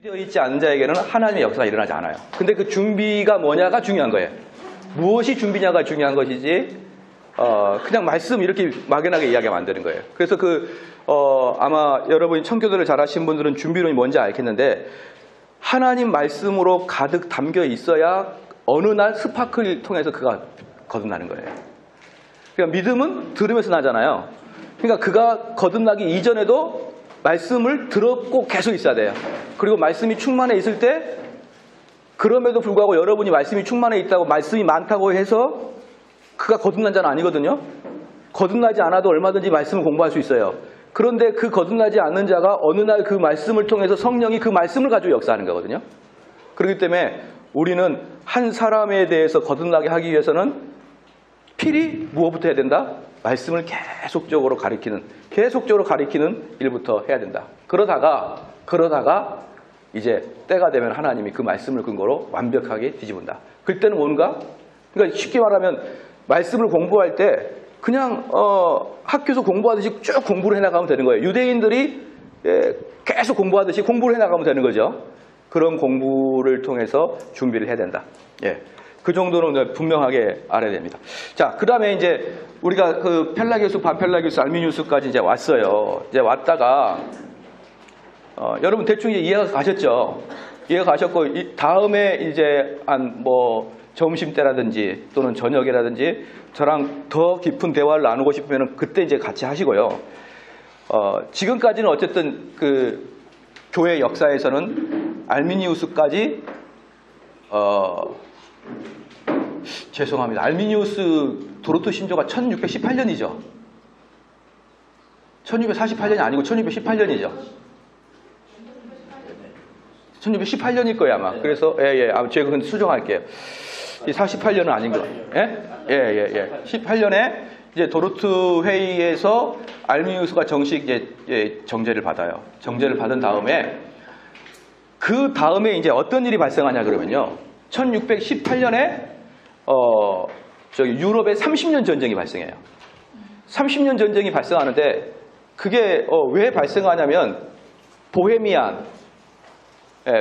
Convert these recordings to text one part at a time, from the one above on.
되어 있지 않은 자에게는 하나님의 역사가 일어나지 않아요. 근데 그 준비가 뭐냐가 중요한 거예요. 무엇이 준비냐가 중요한 것이지 그냥 말씀 이렇게 막연하게 이야기하면 안 되는 거예요. 그래서 아마 여러분이 청교도를 잘 하신 분들은 준비론이 뭔지 알겠는데 하나님 말씀으로 가득 담겨 있어야 어느 날 스파크를 통해서 그가 거듭나는 거예요. 그러니까 믿음은 들으면서 나잖아요. 그러니까 그가 거듭나기 이전에도 말씀을 들었고 계속 있어야 돼요. 그리고 말씀이 충만해 있을 때 그럼에도 불구하고 여러분이 말씀이 충만해 있다고 말씀이 많다고 해서 그가 거듭난 자는 아니거든요. 거듭나지 않아도 얼마든지 말씀을 공부할 수 있어요. 그런데 그 거듭나지 않는 자가 어느 날 그 말씀을 통해서 성령이 그 말씀을 가지고 역사하는 거거든요. 그렇기 때문에 우리는 한 사람에 대해서 거듭나게 하기 위해서는 필히 무엇부터 해야 된다? 말씀을 계속적으로 가리키는 일부터 해야 된다. 그러다가 이제 때가 되면 하나님이 그 말씀을 근거로 완벽하게 뒤집은다. 그때는 뭔가? 그러니까 쉽게 말하면 말씀을 공부할 때 그냥 학교에서 공부하듯이 쭉 공부를 해나가면 되는 거예요. 유대인들이 계속 공부하듯이 공부를 해나가면 되는 거죠. 그런 공부를 통해서 준비를 해야 된다. 그 정도는 분명하게 알아야 됩니다. 자, 그 다음에 이제 우리가 그 펠라기우스, 반펠라기우스, 알미니우스까지 이제 왔어요. 이제 왔다가, 여러분 대충 이제 이해가 가셨죠? 이해가 가셨고, 다음에 이제 점심 때라든지 또는 저녁이라든지 저랑 더 깊은 대화를 나누고 싶으면 그때 이제 같이 하시고요. 지금까지는 어쨌든 그 교회 역사에서는 알미니우스까지, 죄송합니다. 알미니우스 도르트 신조가 1618년이죠. 1648년이 아니고 1618년이죠. 1618년일 거예요, 아마. 그래서, 제가 그건 수정할게요. 48년은 아닌 것 같아요. 18년에 이제 도르트 회의에서 알미니우스가 정식 정제를 받아요. 정제를 받은 다음에, 그 다음에 이제 어떤 일이 발생하냐 그러면요. 1618년에 유럽에 30년 전쟁이 발생해요. 30년 전쟁이 발생하는데 그게 왜 발생하냐면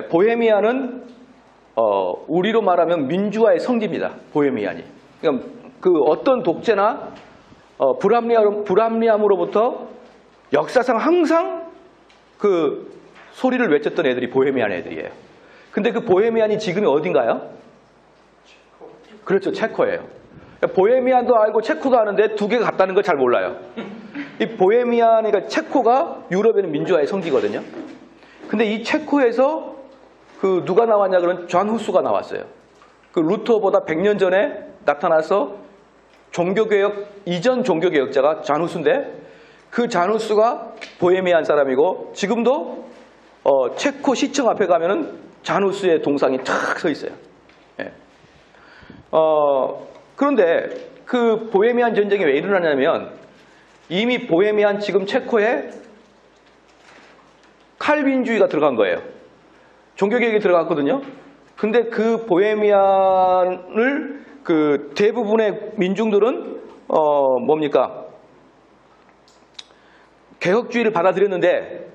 보헤미안은 우리로 말하면 민주화의 성지입니다. 보헤미안이. 그러니까 그 어떤 독재나 불합리함으로부터 역사상 항상 그 소리를 외쳤던 애들이 보헤미안 애들이에요. 근데 그 보헤미안이 지금이 어딘가요? 그렇죠. 체코예요. 보헤미안도 알고 체코도 아는데 두 개가 같다는 걸 잘 몰라요. 이 보헤미안, 그러니까 체코가 유럽에는 민주화의 성지거든요. 근데 이 체코에서 그 누가 나왔냐 그러면 잔 후스가 나왔어요. 그 루터보다 100년 전에 나타나서 이전 종교개혁자가 잔 후스인데 그 잔 후스가 보헤미안 사람이고 지금도 체코 시청 앞에 가면은 잔 후스의 동상이 탁 서 있어요. 그런데 그 보헤미안 전쟁이 왜 일어나냐면 이미 보헤미안 지금 체코에 칼빈주의가 들어간 거예요. 종교개혁이 들어갔거든요. 근데 그 보헤미안을 그 대부분의 민중들은 개혁주의를 받아들였는데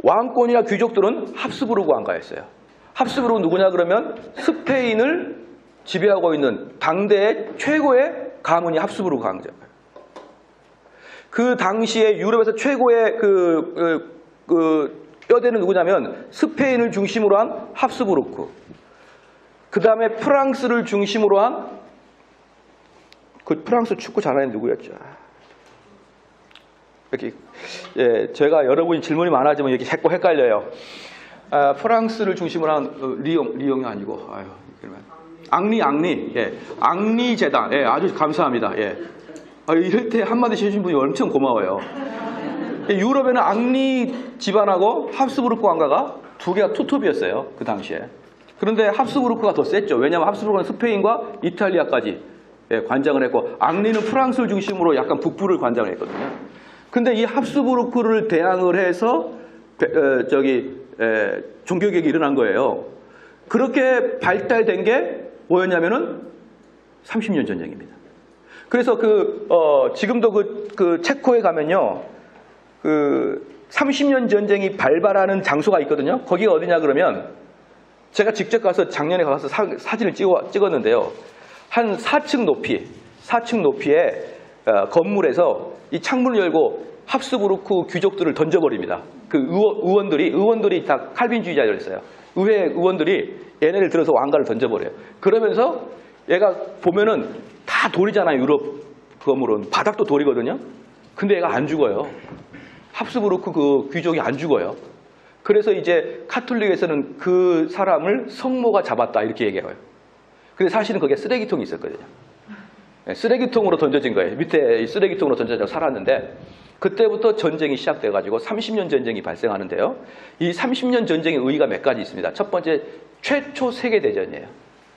왕권이나 귀족들은 합스부르크 왕가였어요. 합스부르크 누구냐 그러면 스페인을 지배하고 있는 당대의 최고의 가문이 합스부르크 왕자예요. 그 당시에 유럽에서 최고의 뼈대는 누구냐면 스페인을 중심으로 한 합스부르크. 그 다음에 프랑스를 중심으로 한 그 프랑스 축구 잘하는 누구였죠? 이렇게 제가 여러분이 질문이 많아지면 이렇게 자꾸 헷갈려요. 프랑스를 중심으로 한 리옹이 아니고 앙리 재단. 아주 감사합니다. 이럴 때 한마디 해주신 분이 엄청 고마워요. 유럽에는 앙리 집안하고 합스부르크 왕가가 두 개가 투톱이었어요. 그 당시에. 그런데 합스부르크가 더 셌죠. 왜냐하면 합스부르크는 스페인과 이탈리아까지 관장을 했고 앙리는 프랑스를 중심으로 약간 북부를 관장을 했거든요. 근데 이 합스부르크를 대항을 해서 종교개혁이 일어난 거예요. 그렇게 발달된 게 뭐였냐면은 30년 전쟁입니다. 그래서 지금도 그 체코에 가면요. 30년 전쟁이 발발하는 장소가 있거든요. 거기가 어디냐 그러면 제가 직접 가서 작년에 가서 사진을 찍었는데요. 한 4층 높이의 건물에서 이 창문을 열고 합스부르크 귀족들을 던져버립니다. 그 의원들이 다 칼빈주의자였어요. 의회 의원들이 얘네를 들어서 왕가를 던져버려요. 그러면서 얘가 보면은 다 돌이잖아요. 유럽 건물은 바닥도 돌이거든요. 근데 얘가 안 죽어요. 합스부르크 그 귀족이 안 죽어요. 그래서 이제 카톨릭에서는 그 사람을 성모가 잡았다 이렇게 얘기해요. 근데 사실은 거기에 쓰레기통이 있었거든요. 쓰레기통으로 던져진 거예요. 밑에 쓰레기통으로 던져져 살았는데 그때부터 전쟁이 시작돼가지고 30년 전쟁이 발생하는데요. 이 30년 전쟁의 의의가 몇 가지 있습니다. 첫 번째, 최초 세계대전이에요.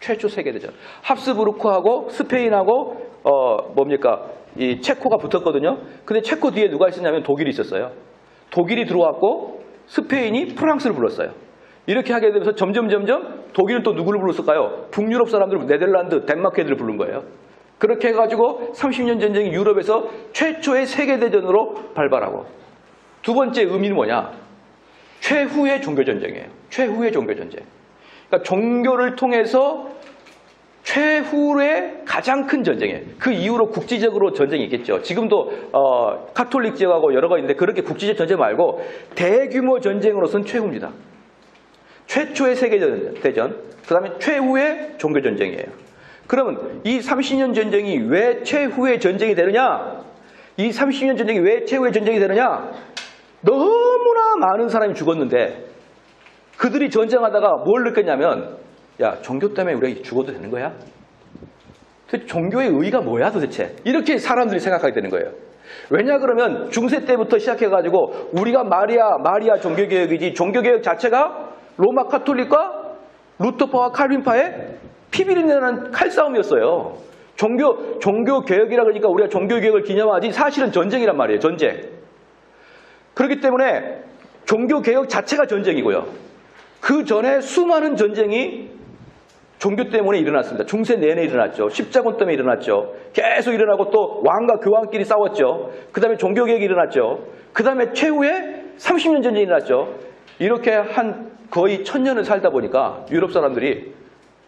최초 세계대전. 합스부르크하고 스페인하고 이 체코가 붙었거든요. 근데 체코 뒤에 누가 있었냐면 독일이 있었어요. 독일이 들어왔고 스페인이 프랑스를 불렀어요. 이렇게 하게 되면서 점점 독일은 또 누구를 불렀을까요? 북유럽 사람들, 네덜란드, 덴마크 애들을 부른 거예요. 그렇게 해가지고 30년 전쟁이 유럽에서 최초의 세계대전으로 발발하고, 두 번째 의미는 뭐냐? 최후의 종교전쟁이에요. 최후의 종교전쟁. 그러니까 종교를 통해서 최후의 가장 큰 전쟁이에요. 그 이후로 국지적으로 전쟁이 있겠죠. 지금도 카톨릭 지역하고 여러 가지 있는데 그렇게 국지적 전쟁 말고 대규모 전쟁으로서는 최후입니다. 최초의 세계대전, 그 다음에 최후의 종교전쟁이에요. 그러면 이 30년 전쟁이 왜 최후의 전쟁이 되느냐? 이 30년 전쟁이 왜 최후의 전쟁이 되느냐? 너무나 많은 사람이 죽었는데 그들이 전쟁하다가 뭘 느꼈냐면, 야, 종교 때문에 우리가 죽어도 되는 거야? 도대체 종교의 의의가 뭐야 도대체? 이렇게 사람들이 생각하게 되는 거예요. 왜냐 그러면 중세 때부터 시작해가지고 우리가 마리아 종교개혁이지, 종교개혁 자체가 로마 카톨릭과 루터파와 칼빈파의 피비린내는 칼싸움이었어요. 종교개혁이라 그러니까 우리가 종교개혁을 기념하지 사실은 전쟁이란 말이에요. 전쟁. 그렇기 때문에 종교개혁 자체가 전쟁이고요. 그 전에 수많은 전쟁이 종교 때문에 일어났습니다. 중세 내내 일어났죠. 십자군 때문에 일어났죠. 계속 일어나고 또 왕과 교황끼리 싸웠죠. 그 다음에 종교개혁이 일어났죠. 그 다음에 최후에 30년 전쟁이 일어났죠. 이렇게 한 거의 1000년을 살다 보니까 유럽 사람들이,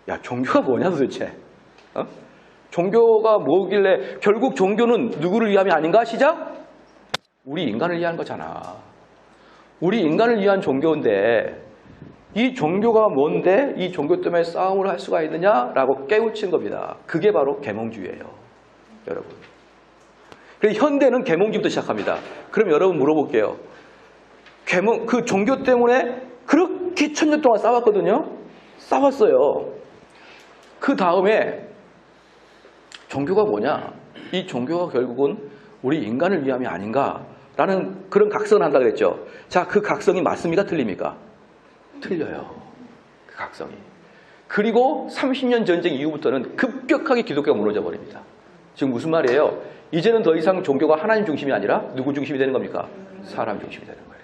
야, 종교가 뭐냐 도대체? 종교가 뭐길래, 결국 종교는 누구를 위함이 아닌가? 시작? 우리 인간을 위한 거잖아. 우리 인간을 위한 종교인데 이 종교가 뭔데 이 종교 때문에 싸움을 할 수가 있느냐라고 깨우친 겁니다. 그게 바로 계몽주의예요, 여러분. 그래서 현대는 계몽주의부터 시작합니다. 그럼 여러분 물어볼게요. 그 종교 때문에 그렇게 1000년 동안 싸웠거든요. 싸웠어요. 그 다음에 종교가 뭐냐? 이 종교가 결국은 우리 인간을 위함이 아닌가라는 그런 각성을 한다 그랬죠. 자, 그 각성이 맞습니까? 틀립니까? 틀려요. 그 각성이. 그리고 30년 전쟁 이후부터는 급격하게 기독교가 무너져 버립니다. 지금 무슨 말이에요? 이제는 더 이상 종교가 하나님 중심이 아니라 누구 중심이 되는 겁니까? 사람 중심이 되는 거예요.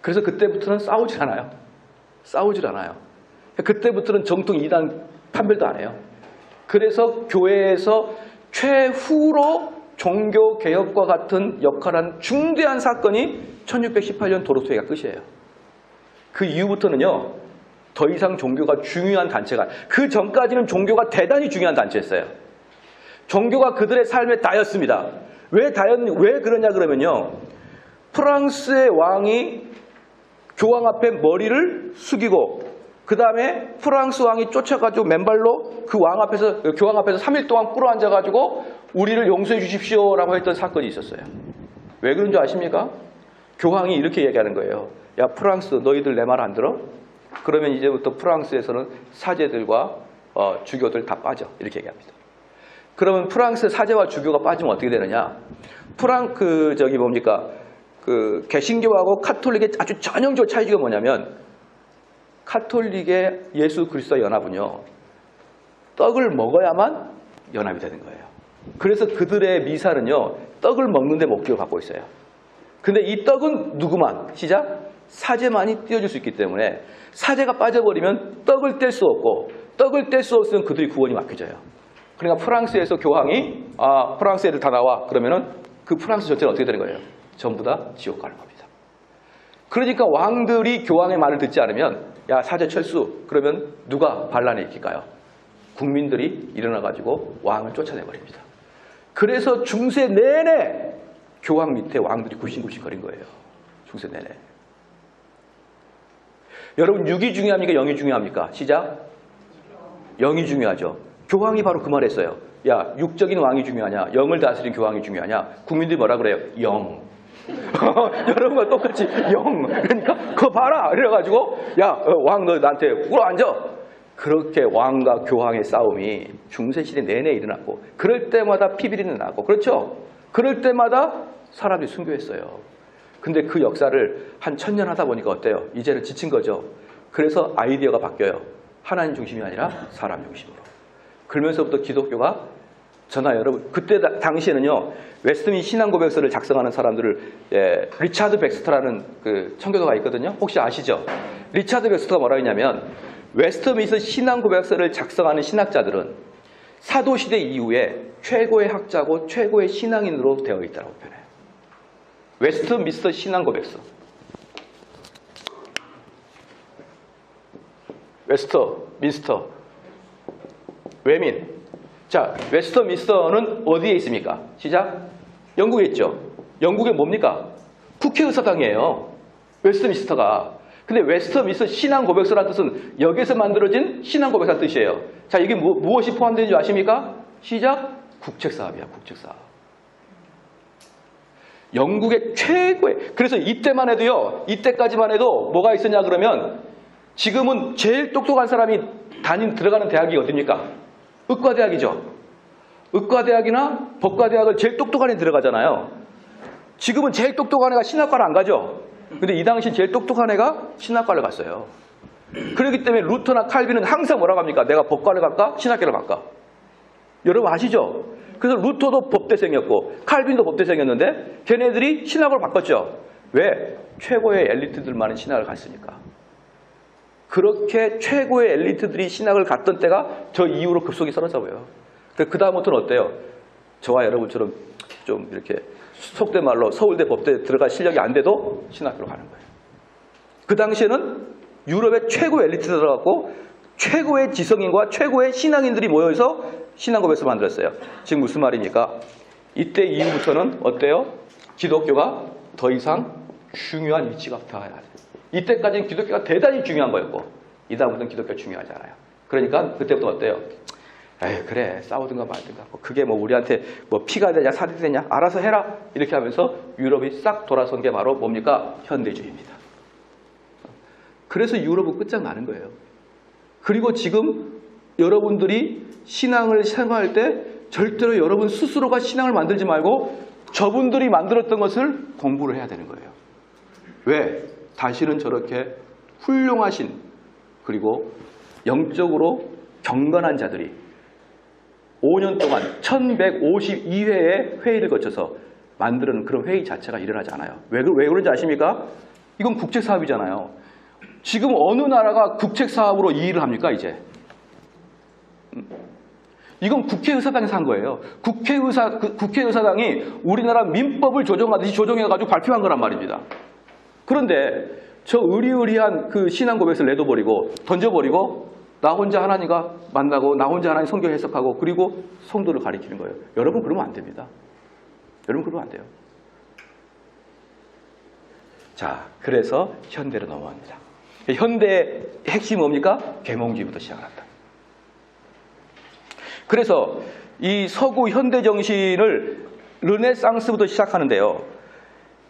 그래서 그때부터는 싸우질 않아요. 싸우질 않아요. 그때부터는 정통 이단 판별도 안 해요. 그래서 교회에서 최후로 종교개혁과 같은 역할한 중대한 사건이 1618년 도로토회가 끝이에요. 그 이후부터는요, 더 이상 종교가 중요한 단체가, 그 전까지는 종교가 대단히 중요한 단체였어요. 종교가 그들의 삶의 다였습니다. 왜 그러냐 그러면요, 프랑스의 왕이 교황 앞에 머리를 숙이고 그 다음에 프랑스 왕이 쫓아가지고 맨발로 그 교황 앞에서 3일 동안 꿇어 앉아가지고 우리를 용서해 주십시오라고 했던 사건이 있었어요. 왜 그런 줄 아십니까? 교황이 이렇게 얘기하는 거예요. 야, 프랑스 너희들 내 말 안 들어? 그러면 이제부터 프랑스에서는 사제들과 주교들 다 빠져. 이렇게 얘기합니다. 그러면 프랑스 사제와 주교가 빠지면 어떻게 되느냐? 그 개신교하고 카톨릭의 아주 전형적 차이가 뭐냐면, 카톨릭의 예수 그리스도와 연합은요, 떡을 먹어야만 연합이 되는 거예요. 그래서 그들의 미사는요, 떡을 먹는 데 목적을 갖고 있어요. 근데 이 떡은 누구만, 시작? 사제만이 띄워줄 수 있기 때문에 사제가 빠져버리면 떡을 뗄 수 없고, 떡을 뗄 수 없으면 그들이 구원이 막혀져요. 그러니까 프랑스에서 교황이 프랑스 애들 다 나와 그러면은 그 프랑스 전체는 어떻게 되는 거예요? 전부 다 지옥 가는 겁니다. 그러니까 왕들이 교황의 말을 듣지 않으면 야 사제 철수 그러면 누가 반란을 일으킬까요? 국민들이 일어나가지고 왕을 쫓아내버립니다. 그래서 중세 내내 교황 밑에 왕들이 굴신굴신거린 거예요. 중세 내내. 여러분 6이 중요합니까? 0이 중요합니까? 시작. 0이 중요하죠. 교황이 바로 그 말했어요. 야 육적인 왕이 중요하냐 0을 다스린 교황이 중요하냐. 국민들이 뭐라 그래요? 0. 여러분과 똑같이 0. 그러니까 그거 봐라 이래가지고 야 왕 너 나한테 울어앉아. 그렇게 왕과 교황의 싸움이 중세시대 내내 일어났고 그럴 때마다 피비린내 나고 그렇죠? 그럴 때마다 사람들이 순교했어요. 근데 그 역사를 한 1000년 하다 보니까 어때요? 이제는 지친 거죠. 그래서 아이디어가 바뀌어요. 하나님 중심이 아니라 사람 중심으로. 그러면서부터 기독교가 여러분 그때 당시에는요 웨스트민 신앙고백서를 작성하는 사람들을 리차드 백스터라는 그 청교도가 있거든요. 혹시 아시죠? 리차드 백스터가 뭐라 했냐면 웨스트민스터 신앙고백서를 작성하는 신학자들은 사도시대 이후에 최고의 학자고 최고의 신앙인으로 되어 있다고 표현해요. 웨스트민스터 신앙고백서. 웨스트민스터 외민. 자, 웨스트민스터는 어디에 있습니까? 시작. 영국에 있죠. 영국에 뭡니까? 국회의사당이에요. 웨스트민스터가. 근데 웨스트민스터 신앙고백서라는 뜻은 여기서 만들어진 신앙고백서라는 뜻이에요. 자, 이게 무엇이 포함되는 줄 아십니까? 시작. 국책사업이야, 국책사업. 영국의 최고의. 그래서 이때만 해도요, 이때까지만 해도 뭐가 있었냐 그러면 지금은 제일 똑똑한 사람이 들어가는 대학이 어딥니까? 의과대학이죠. 의과대학이나 법과대학을 제일 똑똑한 애 들어가잖아요. 지금은 제일 똑똑한 애가 신학과를 안 가죠. 근데 이 당시 제일 똑똑한 애가 신학과를 갔어요. 그렇기 때문에 루터나 칼빈은 항상 뭐라고 합니까? 내가 법과를 갈까? 신학교를 갈까? 여러분 아시죠? 그래서 루터도 법대생이었고 칼빈도 법대생이었는데 걔네들이 신학을 바꿨죠. 왜? 최고의 엘리트들만은 신학을 갔으니까. 그렇게 최고의 엘리트들이 신학을 갔던 때가 저 이후로 급속히 사라져버려요. 그 다음부터는 어때요? 저와 여러분처럼 좀 이렇게 속된 말로 서울대 법대 들어갈 실력이 안 돼도 신학교로 가는 거예요. 그 당시에는 유럽의 최고 엘리트들 들어갔고 최고의 지성인과 최고의 신앙인들이 모여서 신앙고백서 만들었어요. 지금 무슨 말입니까? 이때 이후부터는 어때요? 기독교가 더 이상 중요한 위치가 없다. 이때까지는 기독교가 대단히 중요한 거였고 이 다음부터는 기독교가 중요하지 않아요. 그러니까 그때부터 어때요? 에이 그래 싸우든가 말든가 그게 뭐 우리한테 뭐 피가 되냐 살이 되냐 알아서 해라 이렇게 하면서 유럽이 싹 돌아선 게 바로 뭡니까? 현대주의입니다. 그래서 유럽은 끝장나는 거예요. 그리고 지금 여러분들이 신앙을 생활할 때 절대로 여러분 스스로가 신앙을 만들지 말고 저분들이 만들었던 것을 공부를 해야 되는 거예요. 왜? 다시는 저렇게 훌륭하신 그리고 영적으로 경건한 자들이 5년 동안 1152회의 회의를 거쳐서 만드는 그런 회의 자체가 일어나지 않아요. 왜 그런지 아십니까? 이건 국책사업이잖아요. 지금 어느 나라가 국책사업으로 이 일을 합니까 이제? 이건 국회의사당에서 한 거예요. 국회의사당이 우리나라 민법을 조정하듯이 조정해가지고 발표한 거란 말입니다. 그런데 저 의리의리한 그 신앙고백서를 내둬버리고 던져버리고 나 혼자 하나님과 만나고 나 혼자 하나님 성경 해석하고 그리고 성도를 가리키는 거예요. 여러분 그러면 안 됩니다. 여러분 그러면 안 돼요. 자, 그래서 현대로 넘어갑니다. 현대의 핵심이 뭡니까? 계몽주의부터 시작한다. 그래서 이 서구 현대 정신을 르네상스부터 시작하는데요.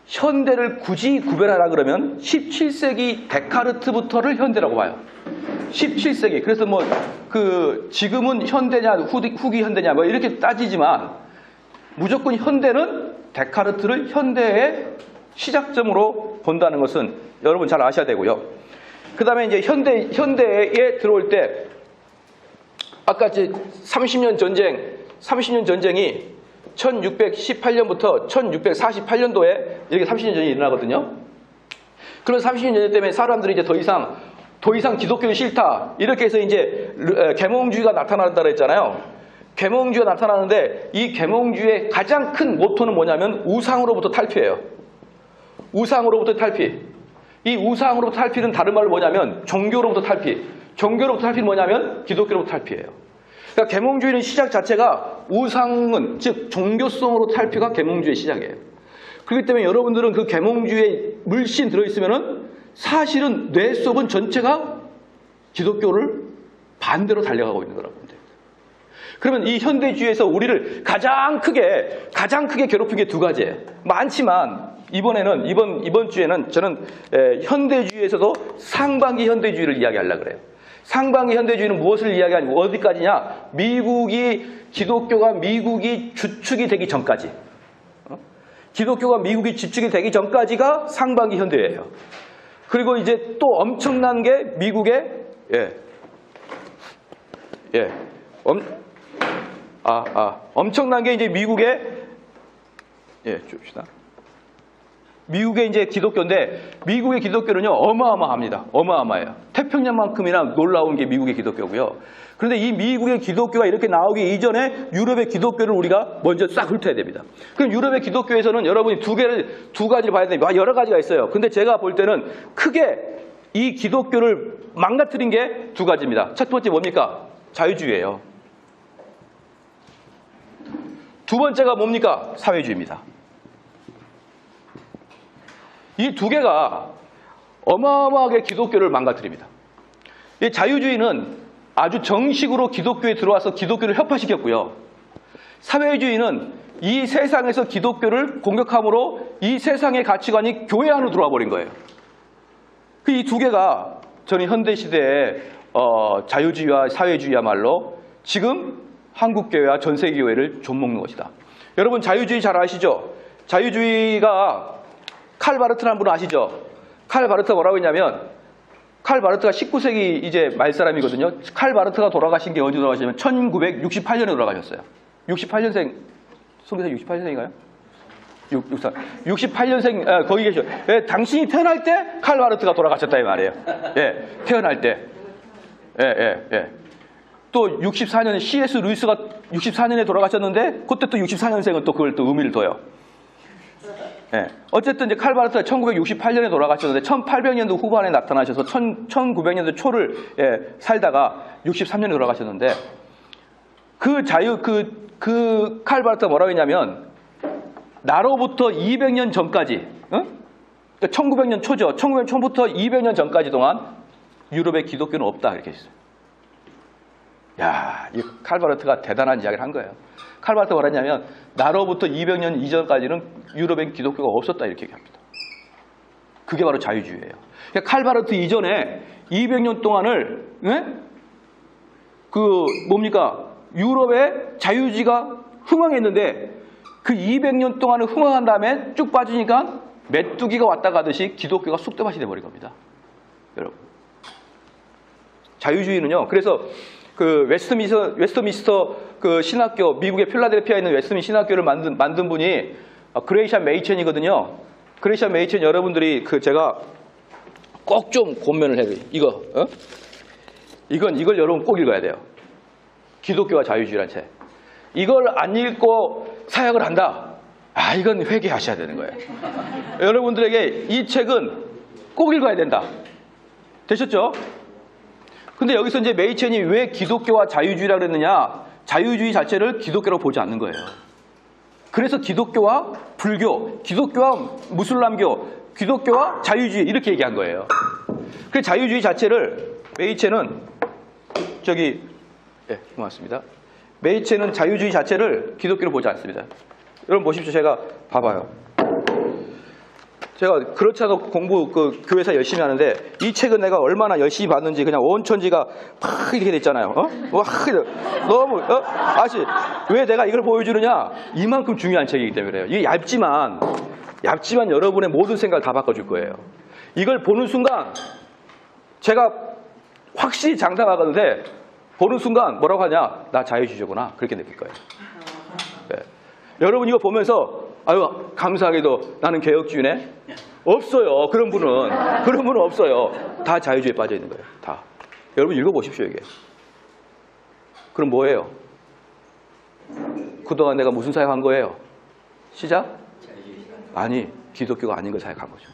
현대를 굳이 구별하라 그러면 17세기 데카르트부터를 현대라고 봐요. 17세기. 그래서 뭐 그 지금은 현대냐 후기 현대냐 뭐 이렇게 따지지만 무조건 현대는 데카르트를 현대의 시작점으로 본다는 것은 여러분 잘 아셔야 되고요. 그 다음에 이제 현대에 들어올 때 아까 이제 30년 전쟁이 1618년부터 1648년도에 이렇게 30년 전이 일어나거든요. 그런 30년 전 때문에 사람들이 이제 더 이상 기독교는 싫다. 이렇게 해서 이제 계몽주의가 나타난다 그랬잖아요. 계몽주의가 나타나는데 이 계몽주의의 가장 큰 모토는 뭐냐면 우상으로부터 탈피예요. 우상으로부터 탈피. 이 우상으로부터 탈피는 다른 말로 뭐냐면 종교로부터 탈피. 종교로부터 탈피는 뭐냐면 기독교로부터 탈피예요. 그러니까 계몽주의는 시작 자체가 우상은 즉 종교성으로 탈피가 계몽주의의 시작이에요. 그렇기 때문에 여러분들은 그 계몽주의에 물씬 들어있으면은 사실은 뇌 속은 전체가 기독교를 반대로 달려가고 있는 거라고 보면 됩니다. 그러면 이 현대주의에서 우리를 가장 크게 괴롭힌 게 두 가지예요. 많지만 이번 주에는 저는 현대주의에서도 상반기 현대주의를 이야기하려고 그래요. 상반기 현대주의는 무엇을 이야기하냐, 어디까지냐? 기독교가 미국이 주축이 되기 전까지. 기독교가 미국이 주축이 되기 전까지가 상반기 현대예요. 그리고 이제 또 엄청난 게 미국의 엄청난 게 이제 미국의 줍시다. 미국의 이제 기독교인데 미국의 기독교는요 어마어마합니다. 어마어마해요. 태평양만큼이나 놀라운 게 미국의 기독교고요. 그런데 이 미국의 기독교가 이렇게 나오기 이전에 유럽의 기독교를 우리가 먼저 싹 훑어야 됩니다. 그럼 유럽의 기독교에서는 여러분이 두 가지를 봐야 됩니다. 여러 가지가 있어요. 근데 제가 볼 때는 크게 이 기독교를 망가뜨린 게 두 가지입니다. 첫 번째 뭡니까? 자유주의예요. 두 번째가 뭡니까? 사회주의입니다. 이 두 개가 어마어마하게 기독교를 망가뜨립니다. 이 자유주의는 아주 정식으로 기독교에 들어와서 기독교를 혁파시켰고요. 사회주의는 이 세상에서 기독교를 공격함으로 이 세상의 가치관이 교회 안으로 들어와 버린 거예요. 이 두 개가 저는 현대시대의 자유주의와 사회주의야말로 지금 한국교회와 전세교회를 좀먹는 것이다. 여러분 자유주의 잘 아시죠? 자유주의가 칼 바르트라는 분 아시죠? 칼 바르트가 뭐라고 했냐면 칼 바르트가 19세기 이제 말 사람이거든요. 칼 바르트가 돌아가신 게 언제 돌아가시냐면 1968년에 돌아가셨어요. 68년생, 송교사 68년생인가요? 68년생 거기 계셔. 당신이 태어날 때 칼 바르트가 돌아가셨다 이 말이에요. 태어날 때. 또 64년 C.S. 루이스가 64년에 돌아가셨는데 그때 또 64년생은 또 그걸 또 의미를 둬요. 어쨌든 이제 칼 바르트가 1968년에 돌아가셨는데 1800년도 후반에 나타나셔서 1900년도 초를 살다가 63년에 돌아가셨는데 그 칼 바르트가 뭐라고 했냐면 나로부터 200년 전까지 1900년 초죠. 1900년 초부터 200년 전까지 동안 유럽의 기독교는 없다 이렇게 했어요. 야, 이 칼 바르트가 대단한 이야기를 한 거예요. 칼 바르트가 뭐라 했냐면 나로부터 200년 이전까지는 유럽엔 기독교가 없었다 이렇게 얘기합니다. 그게 바로 자유주의예요. 그러니까 칼 바르트 이전에 200년 동안을 유럽의 자유주의가 흥황했는데 그 200년 동안을 흥황한 다음에 쭉 빠지니까 메뚜기가 왔다 가듯이 기독교가 쑥대밭이 돼버린 겁니다. 여러분. 자유주의는요. 그래서 그 웨스트민스터 그 신학교, 미국의 필라델피아에 있는 웨스트민스터 신학교를 만든 분이 그레이션 메이첸이거든요. 그레이션 메이첸 여러분들이 제가 꼭 좀 권면을 해요. 이걸 여러분 꼭 읽어야 돼요. 기독교와 자유주의란 책. 이걸 안 읽고 사역을 한다. 이건 회개하셔야 되는 거예요. 여러분들에게 이 책은 꼭 읽어야 된다. 되셨죠? 근데 여기서 이제 메이첸이 왜 기독교와 자유주의라고 그랬느냐? 자유주의 자체를 기독교라고 보지 않는 거예요. 그래서 기독교와 불교, 기독교와 무슬람교, 기독교와 자유주의 이렇게 얘기한 거예요. 그 자유주의 자체를 메이첸은 고맙습니다. 메이첸은 자유주의 자체를 기독교로 보지 않습니다. 여러분 보십시오. 제가 봐봐요. 제가 그렇지 않아도 공부 교회에서 열심히 하는데 이 책은 내가 얼마나 열심히 봤는지 그냥 원천지가 팍 이렇게 됐잖아요. 너무 왜 내가 이걸 보여주느냐? 이만큼 중요한 책이기 때문에 그래요. 이게 얇지만 여러분의 모든 생각을 다 바꿔줄 거예요. 이걸 보는 순간 제가 확실히 장담하건데 보는 순간 뭐라고 하냐? 나 자유주의자구나. 그렇게 느낄 거예요. 여러분 이거 보면서 감사하게도 나는 개혁주의네? 없어요. 그런 분은 없어요. 다 자유주의에 빠져 있는 거예요. 다. 여러분 읽어보십시오 이게. 그럼 뭐예요? 그동안 내가 무슨 사역한 거예요? 시작? 아니, 기독교가 아닌 걸 사역한 거죠.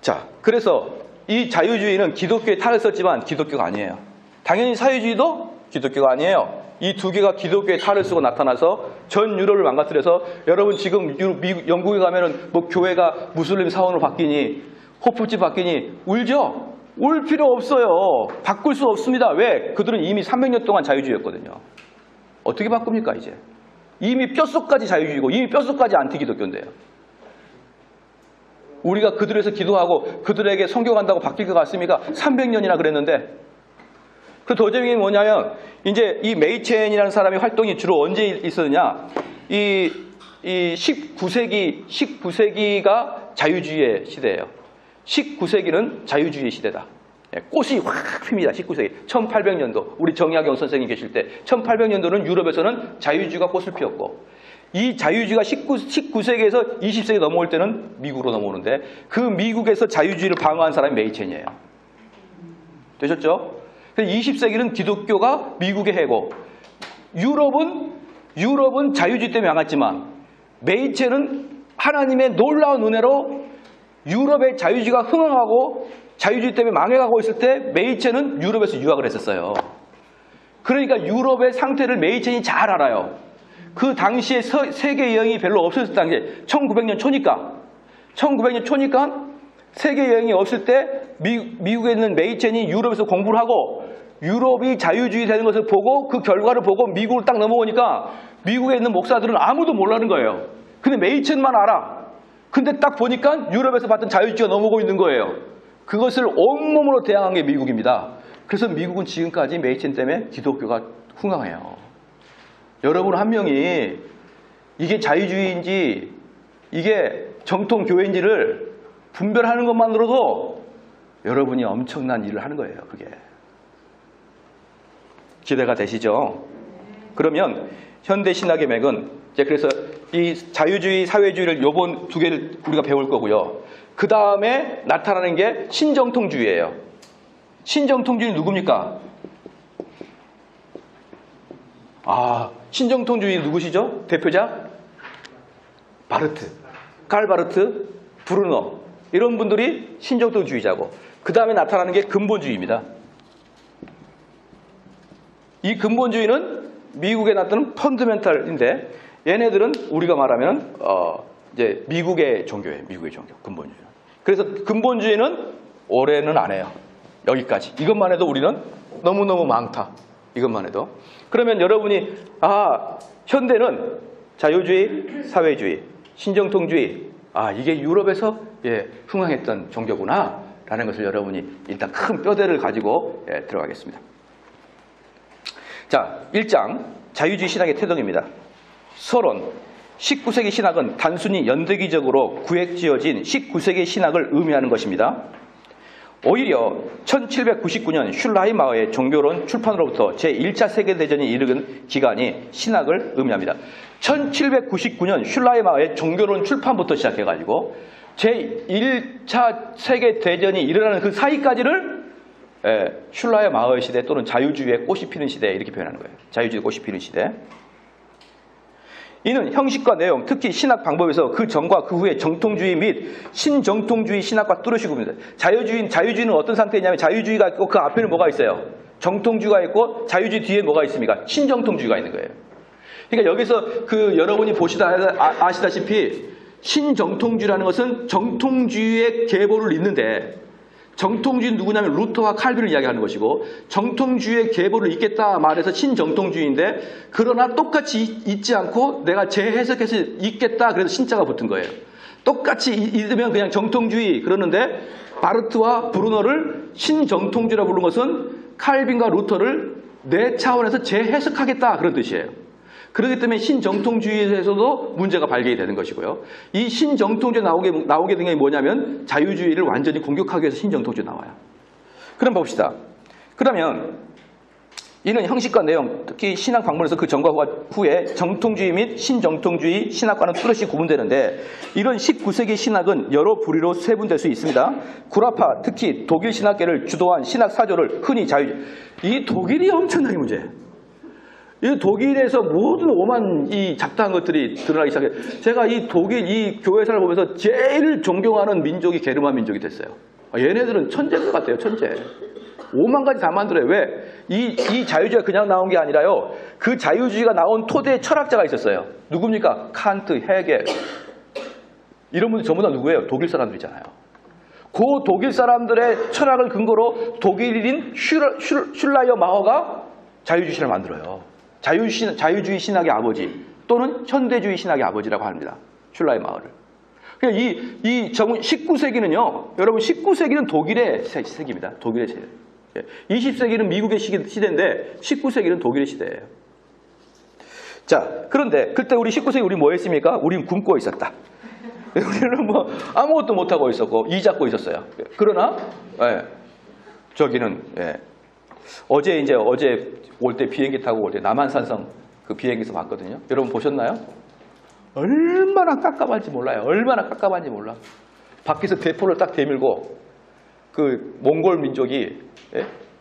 자, 그래서 이 자유주의는 기독교의 탈을 썼지만 기독교가 아니에요. 당연히 사회주의도 기독교가 아니에요. 이 두 개가 기독교의 탈을 쓰고 나타나서 전 유럽을 망가뜨려서 여러분 지금 미국, 영국에 가면은 뭐 교회가 무슬림 사원으로 바뀌니 호프집 바뀌니 울죠? 울 필요 없어요. 바꿀 수 없습니다. 왜? 그들은 이미 300년 동안 자유주의였거든요. 어떻게 바꿉니까 이제? 이미 뼛속까지 자유주의고 이미 뼛속까지 안티기독교인데요. 우리가 그들에서 기도하고 그들에게 성경한다고 바뀔 것 같습니까? 300년이나 그랬는데. 그 더 재미있는 게 뭐냐면 이제 이 메이첸이라는 사람의 활동이 주로 언제 있었느냐? 이 19세기가 자유주의의 시대예요. 19세기는 자유주의 시대다. 꽃이 확 핍니다. 19세기. 1800년도 우리 정약용 선생님 계실 때 1800년도는 유럽에서는 자유주의가 꽃을 피웠고 이 자유주의가 19세기에서 20세기 넘어올 때는 미국으로 넘어오는데 그 미국에서 자유주의를 방어한 사람이 메이첸이에요. 되셨죠? 20세기는 기독교가 미국의 해고 유럽은 자유주의 때문에 망했지만 메이첸은 하나님의 놀라운 은혜로 유럽의 자유주의가 흥황하고 자유주의 때문에 망해가고 있을 때 메이첸은 유럽에서 유학을 했었어요. 그러니까 유럽의 상태를 메이첸이 잘 알아요. 그 당시에 세계 여행이 별로 없었을 당시에 1900년 초니까 세계 여행이 없을 때 미국에 있는 메이첸이 유럽에서 공부를 하고 유럽이 자유주의 되는 것을 보고 그 결과를 보고 미국을 딱 넘어오니까 미국에 있는 목사들은 아무도 몰라는 거예요. 근데 메이첸만 알아. 근데 딱 보니까 유럽에서 봤던 자유주의가 넘어오고 있는 거예요. 그것을 온몸으로 대항한 게 미국입니다. 그래서 미국은 지금까지 메이첸 때문에 기독교가 흥황해요. 여러분 한 명이 이게 자유주의인지 이게 정통 교회인지를 분별하는 것만으로도 여러분이 엄청난 일을 하는 거예요. 그게. 기대가 되시죠? 그러면 현대 신학의 맥은 이제 그래서 이 자유주의, 사회주의를 요번 두 개를 우리가 배울 거고요. 그 다음에 나타나는 게 신정통주의예요. 신정통주의 누굽니까? 신정통주의 누구시죠? 대표자? 바르트, 칼 바르트, 브루너 이런 분들이 신정통주의자고 그 다음에 나타나는 게 근본주의입니다. 이 근본주의는 미국에 나타나는 펀더멘탈인데 얘네들은 우리가 말하면 이제 미국의 종교예요. 미국의 종교, 근본주의. 그래서 근본주의는 올해는 안 해요. 여기까지. 이것만 해도 우리는 너무너무 많다. 이것만 해도. 그러면 여러분이 현대는 자유주의, 사회주의, 신정통주의 이게 유럽에서 흥황했던 종교구나 라는 것을 여러분이 일단 큰 뼈대를 가지고 들어가겠습니다. 자, 1장 자유주의 신학의 태동입니다. 서론 19세기 신학은 단순히 연대기적으로 구획지어진 19세기 신학을 의미하는 것입니다. 오히려 1799년 슐라이마어의 종교론 출판으로부터 제1차 세계대전이 이르는 기간이 신학을 의미합니다. 1799년 슐라이마어의 종교론 출판부터 시작해가지고 제1차 세계대전이 일어나는 그 사이까지를 슐라이마어 시대 또는 자유주의의 꽃이 피는 시대 이렇게 표현하는 거예요. 자유주의 꽃이 피는 시대. 이는 형식과 내용, 특히 신학 방법에서 그 전과 그 후에 정통주의 및 신정통주의 신학과 뚜렷이 구분됩니다. 자유주의는 어떤 상태냐면 자유주의가 있고 그 앞에는 뭐가 있어요? 정통주의가 있고 자유주의 뒤에 뭐가 있습니까? 신정통주의가 있는 거예요. 그러니까 여기서 그 여러분이 아시다시피 신정통주의라는 것은 정통주의의 계보를 잇는데 정통주의는 누구냐면 루터와 칼빈을 이야기하는 것이고 정통주의의 계보를 잇겠다 말해서 신정통주의인데 그러나 똑같이 잇지 않고 내가 재해석해서 잇겠다 그래서 신자가 붙은 거예요. 똑같이 잇으면 그냥 정통주의 그러는데 바르트와 브루너를 신정통주라고 부른 것은 칼빈과 루터를 내 차원에서 재해석하겠다 그런 뜻이에요. 그렇기 때문에 신정통주의에서도 문제가 발견이 되는 것이고요. 이 신정통주에 나오게 된 게 뭐냐면 자유주의를 완전히 공격하기 위해서 신정통주에 나와요. 그럼 봅시다. 그러면 이는 형식과 내용, 특히 신학 방문에서 그 전과 후에 정통주의 및 신정통주의 신학과는 뚜렷이 구분되는데 이런 19세기 신학은 여러 부류로 세분될 수 있습니다. 구라파, 특히 독일 신학계를 주도한 신학 사조를 흔히 이 독일이 엄청나게 문제예요. 이 독일에서 모든 오만 이 잡다한 것들이 드러나기 시작해요. 제가 이 독일 이 교회사를 보면서 제일 존경하는 민족이 게르만 민족이 됐어요. 얘네들은 천재들 같아요, 천재. 5만 가지 다 만들어요. 왜? 이 자유주의가 그냥 나온 게 아니라요. 그 자유주의가 나온 토대에 철학자가 있었어요. 누굽니까? 칸트, 헤겔. 이런 분들 전부 다 누구예요? 독일 사람들이잖아요. 그 독일 사람들의 철학을 근거로 독일인 슐라이어 마허가 자유주의 신학을 만들어요. 자유주의 신학의 아버지 또는 현대주의 신학의 아버지라고 합니다. 슐라이어 마허를. 그러니까 이 19세기는요. 여러분 19세기는 독일의 세기입니다. 독일의 세계. 20세기는 미국의 시대인데 19세기는 독일의 시대예요. 자, 그런데 그때 우리 19세기 우리 뭐 했습니까? 우린 굶고 있었다. 우리는 뭐 아무것도 못하고 있었고 이 잡고 있었어요. 그러나 저기는 어제 올 때 비행기 타고 올 때 남한산성 그 비행기에서 봤거든요. 여러분 보셨나요? 얼마나 깝깝한지 몰라요. 얼마나 깝깝한지 몰라. 밖에서 대포를 딱 대밀고 그 몽골 민족이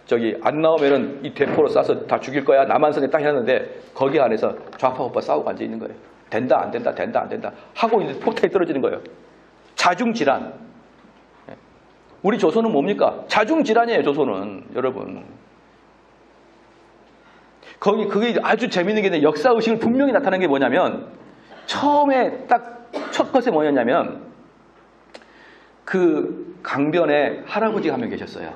저기 안 나오면은 이 대포로 쏴서 다 죽일 거야. 남한성에 딱 해놨는데 거기 안에서 좌파 우파 싸우고 앉아 있는 거예요. 된다 안 된다 된다 안 된다 하고 있는데 폭탄이 떨어지는 거예요. 자중질환. 우리 조선은 뭡니까? 자중질환이에요. 조선은 여러분. 그게 아주 재밌는 게 있는데 역사의식을 분명히 나타나는 게 뭐냐면 처음에 딱 첫 것에 뭐였냐면 그 강변에 할아버지가 한 명 계셨어요.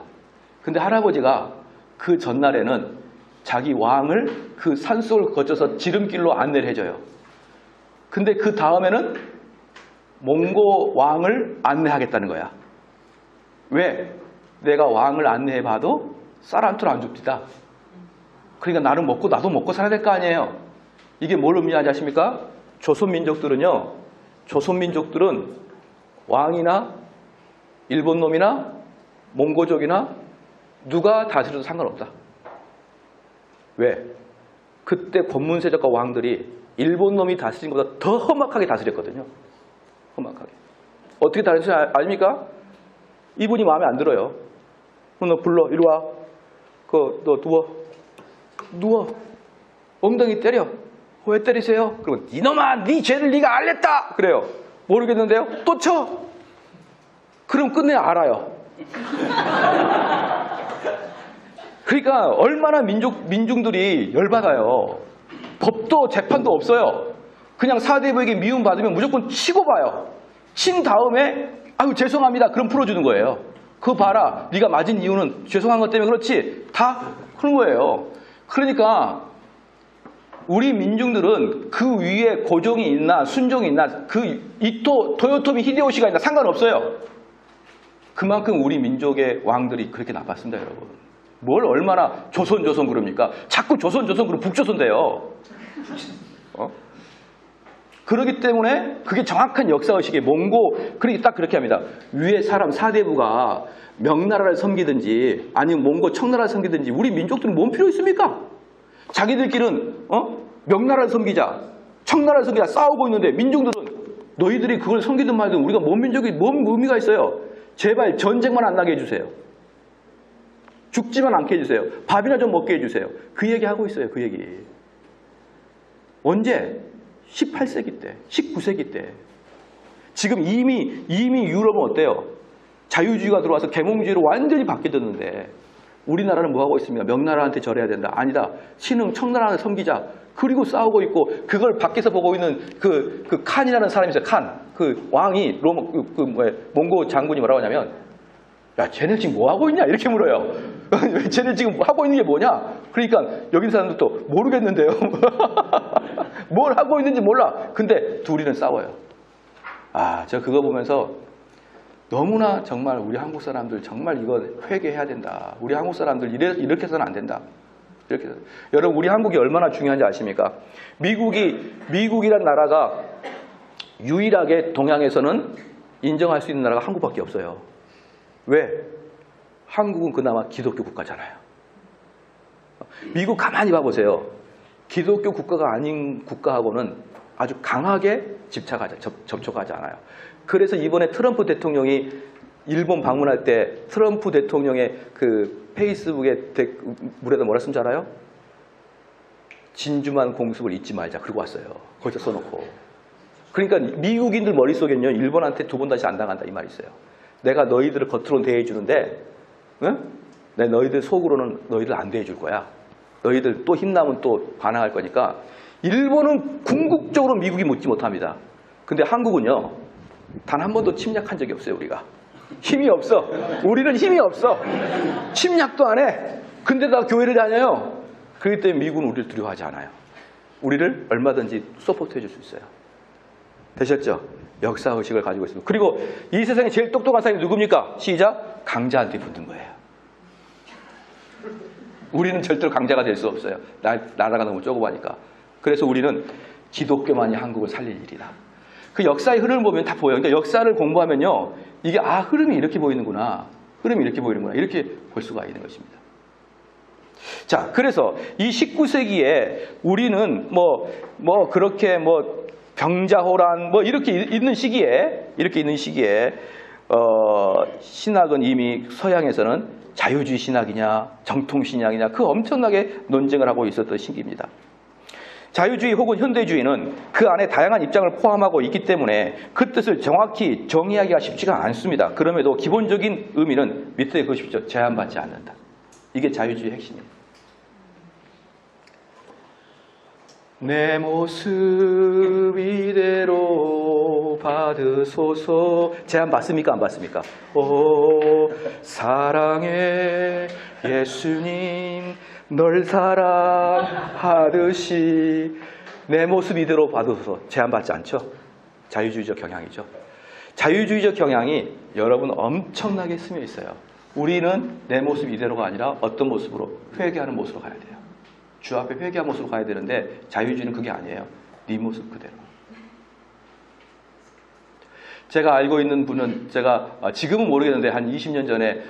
근데 할아버지가 그 전날에는 자기 왕을 그 산속을 거쳐서 지름길로 안내를 해줘요. 근데 그 다음에는 몽고 왕을 안내하겠다는 거야. 왜? 내가 왕을 안내해봐도 쌀 한 톨 안 줍디다. 그러니까 나는 먹고 나도 먹고 살아야 될 거 아니에요. 이게 뭘 의미하지 아십니까? 조선민족들은요. 조선민족들은 왕이나 일본 놈이나 몽고족이나 누가 다스려도 상관없다. 왜? 그때 권문세족과 왕들이 일본 놈이 다스린 것보다 더 험악하게 다스렸거든요. 험악하게. 어떻게 다스렸는지 아십니까? 이분이 마음에 안 들어요. 너 불러. 이리 와. 너 누워. 엉덩이 때려. 왜 때리세요? 그러면 이놈아 네 죄를 네가 알렸다. 그래요. 모르겠는데요. 또 쳐. 그럼 끝내 알아요. 그러니까 얼마나 민중들이 열받아요. 법도 재판도 없어요. 그냥 사대부에게 미움받으면 무조건 치고 봐요. 친 다음에 아유 죄송합니다. 그럼 풀어주는 거예요. 그거 봐라. 네가 맞은 이유는 죄송한 것 때문에 그렇지. 다 그런 거예요. 그러니까 우리 민중들은 그 위에 고종이 있나 순종이 있나 그 도요토미 히데요시가 있나 상관없어요. 그만큼 우리 민족의 왕들이 그렇게 나빴습니다. 여러분. 뭘 얼마나 조선 그럽니까? 자꾸 조선 그럼 북조선 돼요. 그렇기 때문에 그게 정확한 역사의식의 몽고 딱 그렇게 합니다. 위에 사람 사대부가 명나라를 섬기든지 아니면 몽고 청나라를 섬기든지 우리 민족들은 뭔 필요 있습니까? 자기들끼리는 명나라를 섬기자 청나라를 섬기자 싸우고 있는데 민중들은 너희들이 그걸 섬기든 말든 우리가 뭔 민족이 뭔 의미가 있어요. 제발 전쟁만 안 나게 해주세요. 죽지만 않게 해주세요. 밥이나 좀 먹게 해주세요. 그 얘기 하고 있어요. 그 얘기. 언제? 18세기 때, 19세기 때. 지금 이미 유럽은 어때요? 자유주의가 들어와서 계몽주의로 완전히 바뀌었는데 우리나라는 뭐하고 있습니까? 명나라한테 절해야 된다. 아니다. 신흥 청나라를 섬기자. 그리고 싸우고 있고 그걸 밖에서 보고 있는 그 칸이라는 사람이 있어요. 칸. 그 왕이 몽고 장군이 뭐라고 하냐면 야 쟤네 지금 뭐하고 있냐? 이렇게 물어요. 쟤네 지금 하고 있는 게 뭐냐? 그러니까 여기 있는 사람들도 모르겠는데요. 뭘 하고 있는지 몰라. 근데 둘이는 싸워요. 저 그거 보면서 너무나 정말 우리 한국 사람들 정말 이거 회개해야 된다. 우리 한국 사람들 이렇게 해서는 안 된다. 이렇게. 여러분 우리 한국이 얼마나 중요한지 아십니까? 미국이란 나라가 유일하게 동양에서는 인정할 수 있는 나라가 한국밖에 없어요. 왜? 한국은 그나마 기독교 국가잖아요. 미국 가만히 봐보세요. 기독교 국가가 아닌 국가하고는 아주 강하게 접촉하지 않아요. 그래서 이번에 트럼프 대통령이 일본 방문할 때 트럼프 대통령의 그 페이스북에 물에다 뭐라 쓴 줄 알아요? 진주만 공습을 잊지 말자. 그러고 왔어요. 거기서 써놓고. 그러니까 미국인들 머릿속에는요, 일본한테 두 번 다시 안 당한다 이 말이 있어요. 내가 너희들을 겉으로는 대해주는데, 응? 내 너희들 속으로는 너희들 안 대해줄 거야. 너희들 또 힘나면 또 반항할 거니까. 일본은 궁극적으로 미국이 묻지 못합니다. 근데 한국은요, 단 한 번도 침략한 적이 없어요, 우리가. 힘이 없어. 우리는 힘이 없어. 침략도 안 해. 근데 다 교회를 다녀요. 그렇기 때문에 미국은 우리를 두려워하지 않아요. 우리를 얼마든지 서포트 해줄 수 있어요. 되셨죠? 역사의식을 가지고 있습니다. 그리고 이 세상에 제일 똑똑한 사람이 누굽니까? 시작! 강자한테 붙는 거예요. 우리는 절대로 강자가 될 수 없어요. 나라가 너무 조그마니까. 그래서 우리는 기독교만이 한국을 살릴 일이다. 그 역사의 흐름을 보면 다 보여요. 그러니까 역사를 공부하면요, 이게 흐름이 이렇게 보이는구나. 흐름이 이렇게 보이는구나. 이렇게 볼 수가 있는 것입니다. 자, 그래서 이 19세기에 우리는 그렇게 병자호란 이렇게 있는 시기에 신학은 이미 서양에서는 자유주의 신학이냐 정통 신학이냐 그 엄청나게 논쟁을 하고 있었던 시기입니다. 자유주의 혹은 현대주의는 그 안에 다양한 입장을 포함하고 있기 때문에 그 뜻을 정확히 정의하기가 쉽지가 않습니다. 그럼에도 기본적인 의미는 밑에 보십시오. 제한받지 않는다. 이게 자유주의 핵심입니다. 내 모습 이대로 받으소서. 제안 받습니까? 안 받습니까? 오 사랑해 예수님 널 사랑하듯이 내 모습 이대로 받으소서. 제안 받지 않죠? 자유주의적 경향이죠. 자유주의적 경향이 여러분 엄청나게 스며 있어요. 우리는 내 모습 이대로가 아니라 어떤 모습으로? 회개하는 모습으로 가야 돼요. 주 앞에 회개한 모습으로 가야 되는데 자유주의는 그게 아니에요. 네 모습 그대로. 제가 알고 있는 분은 제가 지금은 모르겠는데 한 20년 전에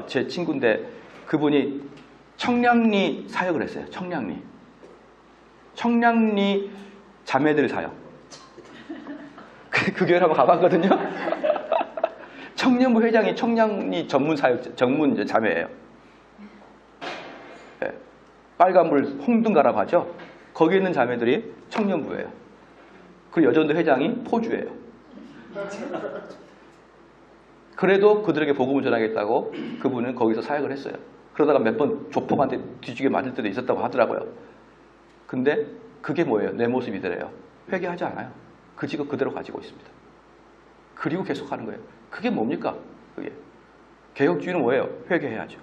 제 친구인데 그분이 청량리 사역을 했어요. 청량리 자매들 사역. 그 교회를 한번 가봤거든요. 청년부 회장이 청량리 전문 자매예요. 네. 빨간불 홍등가라고 하죠. 거기 있는 자매들이 청년부예요. 그리고 여전도 회장이 포주예요. 그래도 그들에게 복음을 전하겠다고 그분은 거기서 사역을 했어요. 그러다가 몇 번 조폭한테 뒤지게 맞을 때도 있었다고 하더라고요. 근데 그게 뭐예요? 내 모습 이대로예요. 회개하지 않아요. 그 직업 그대로 가지고 있습니다. 그리고 계속하는 거예요. 그게 뭡니까? 그게 개혁주의는 뭐예요? 회개해야죠.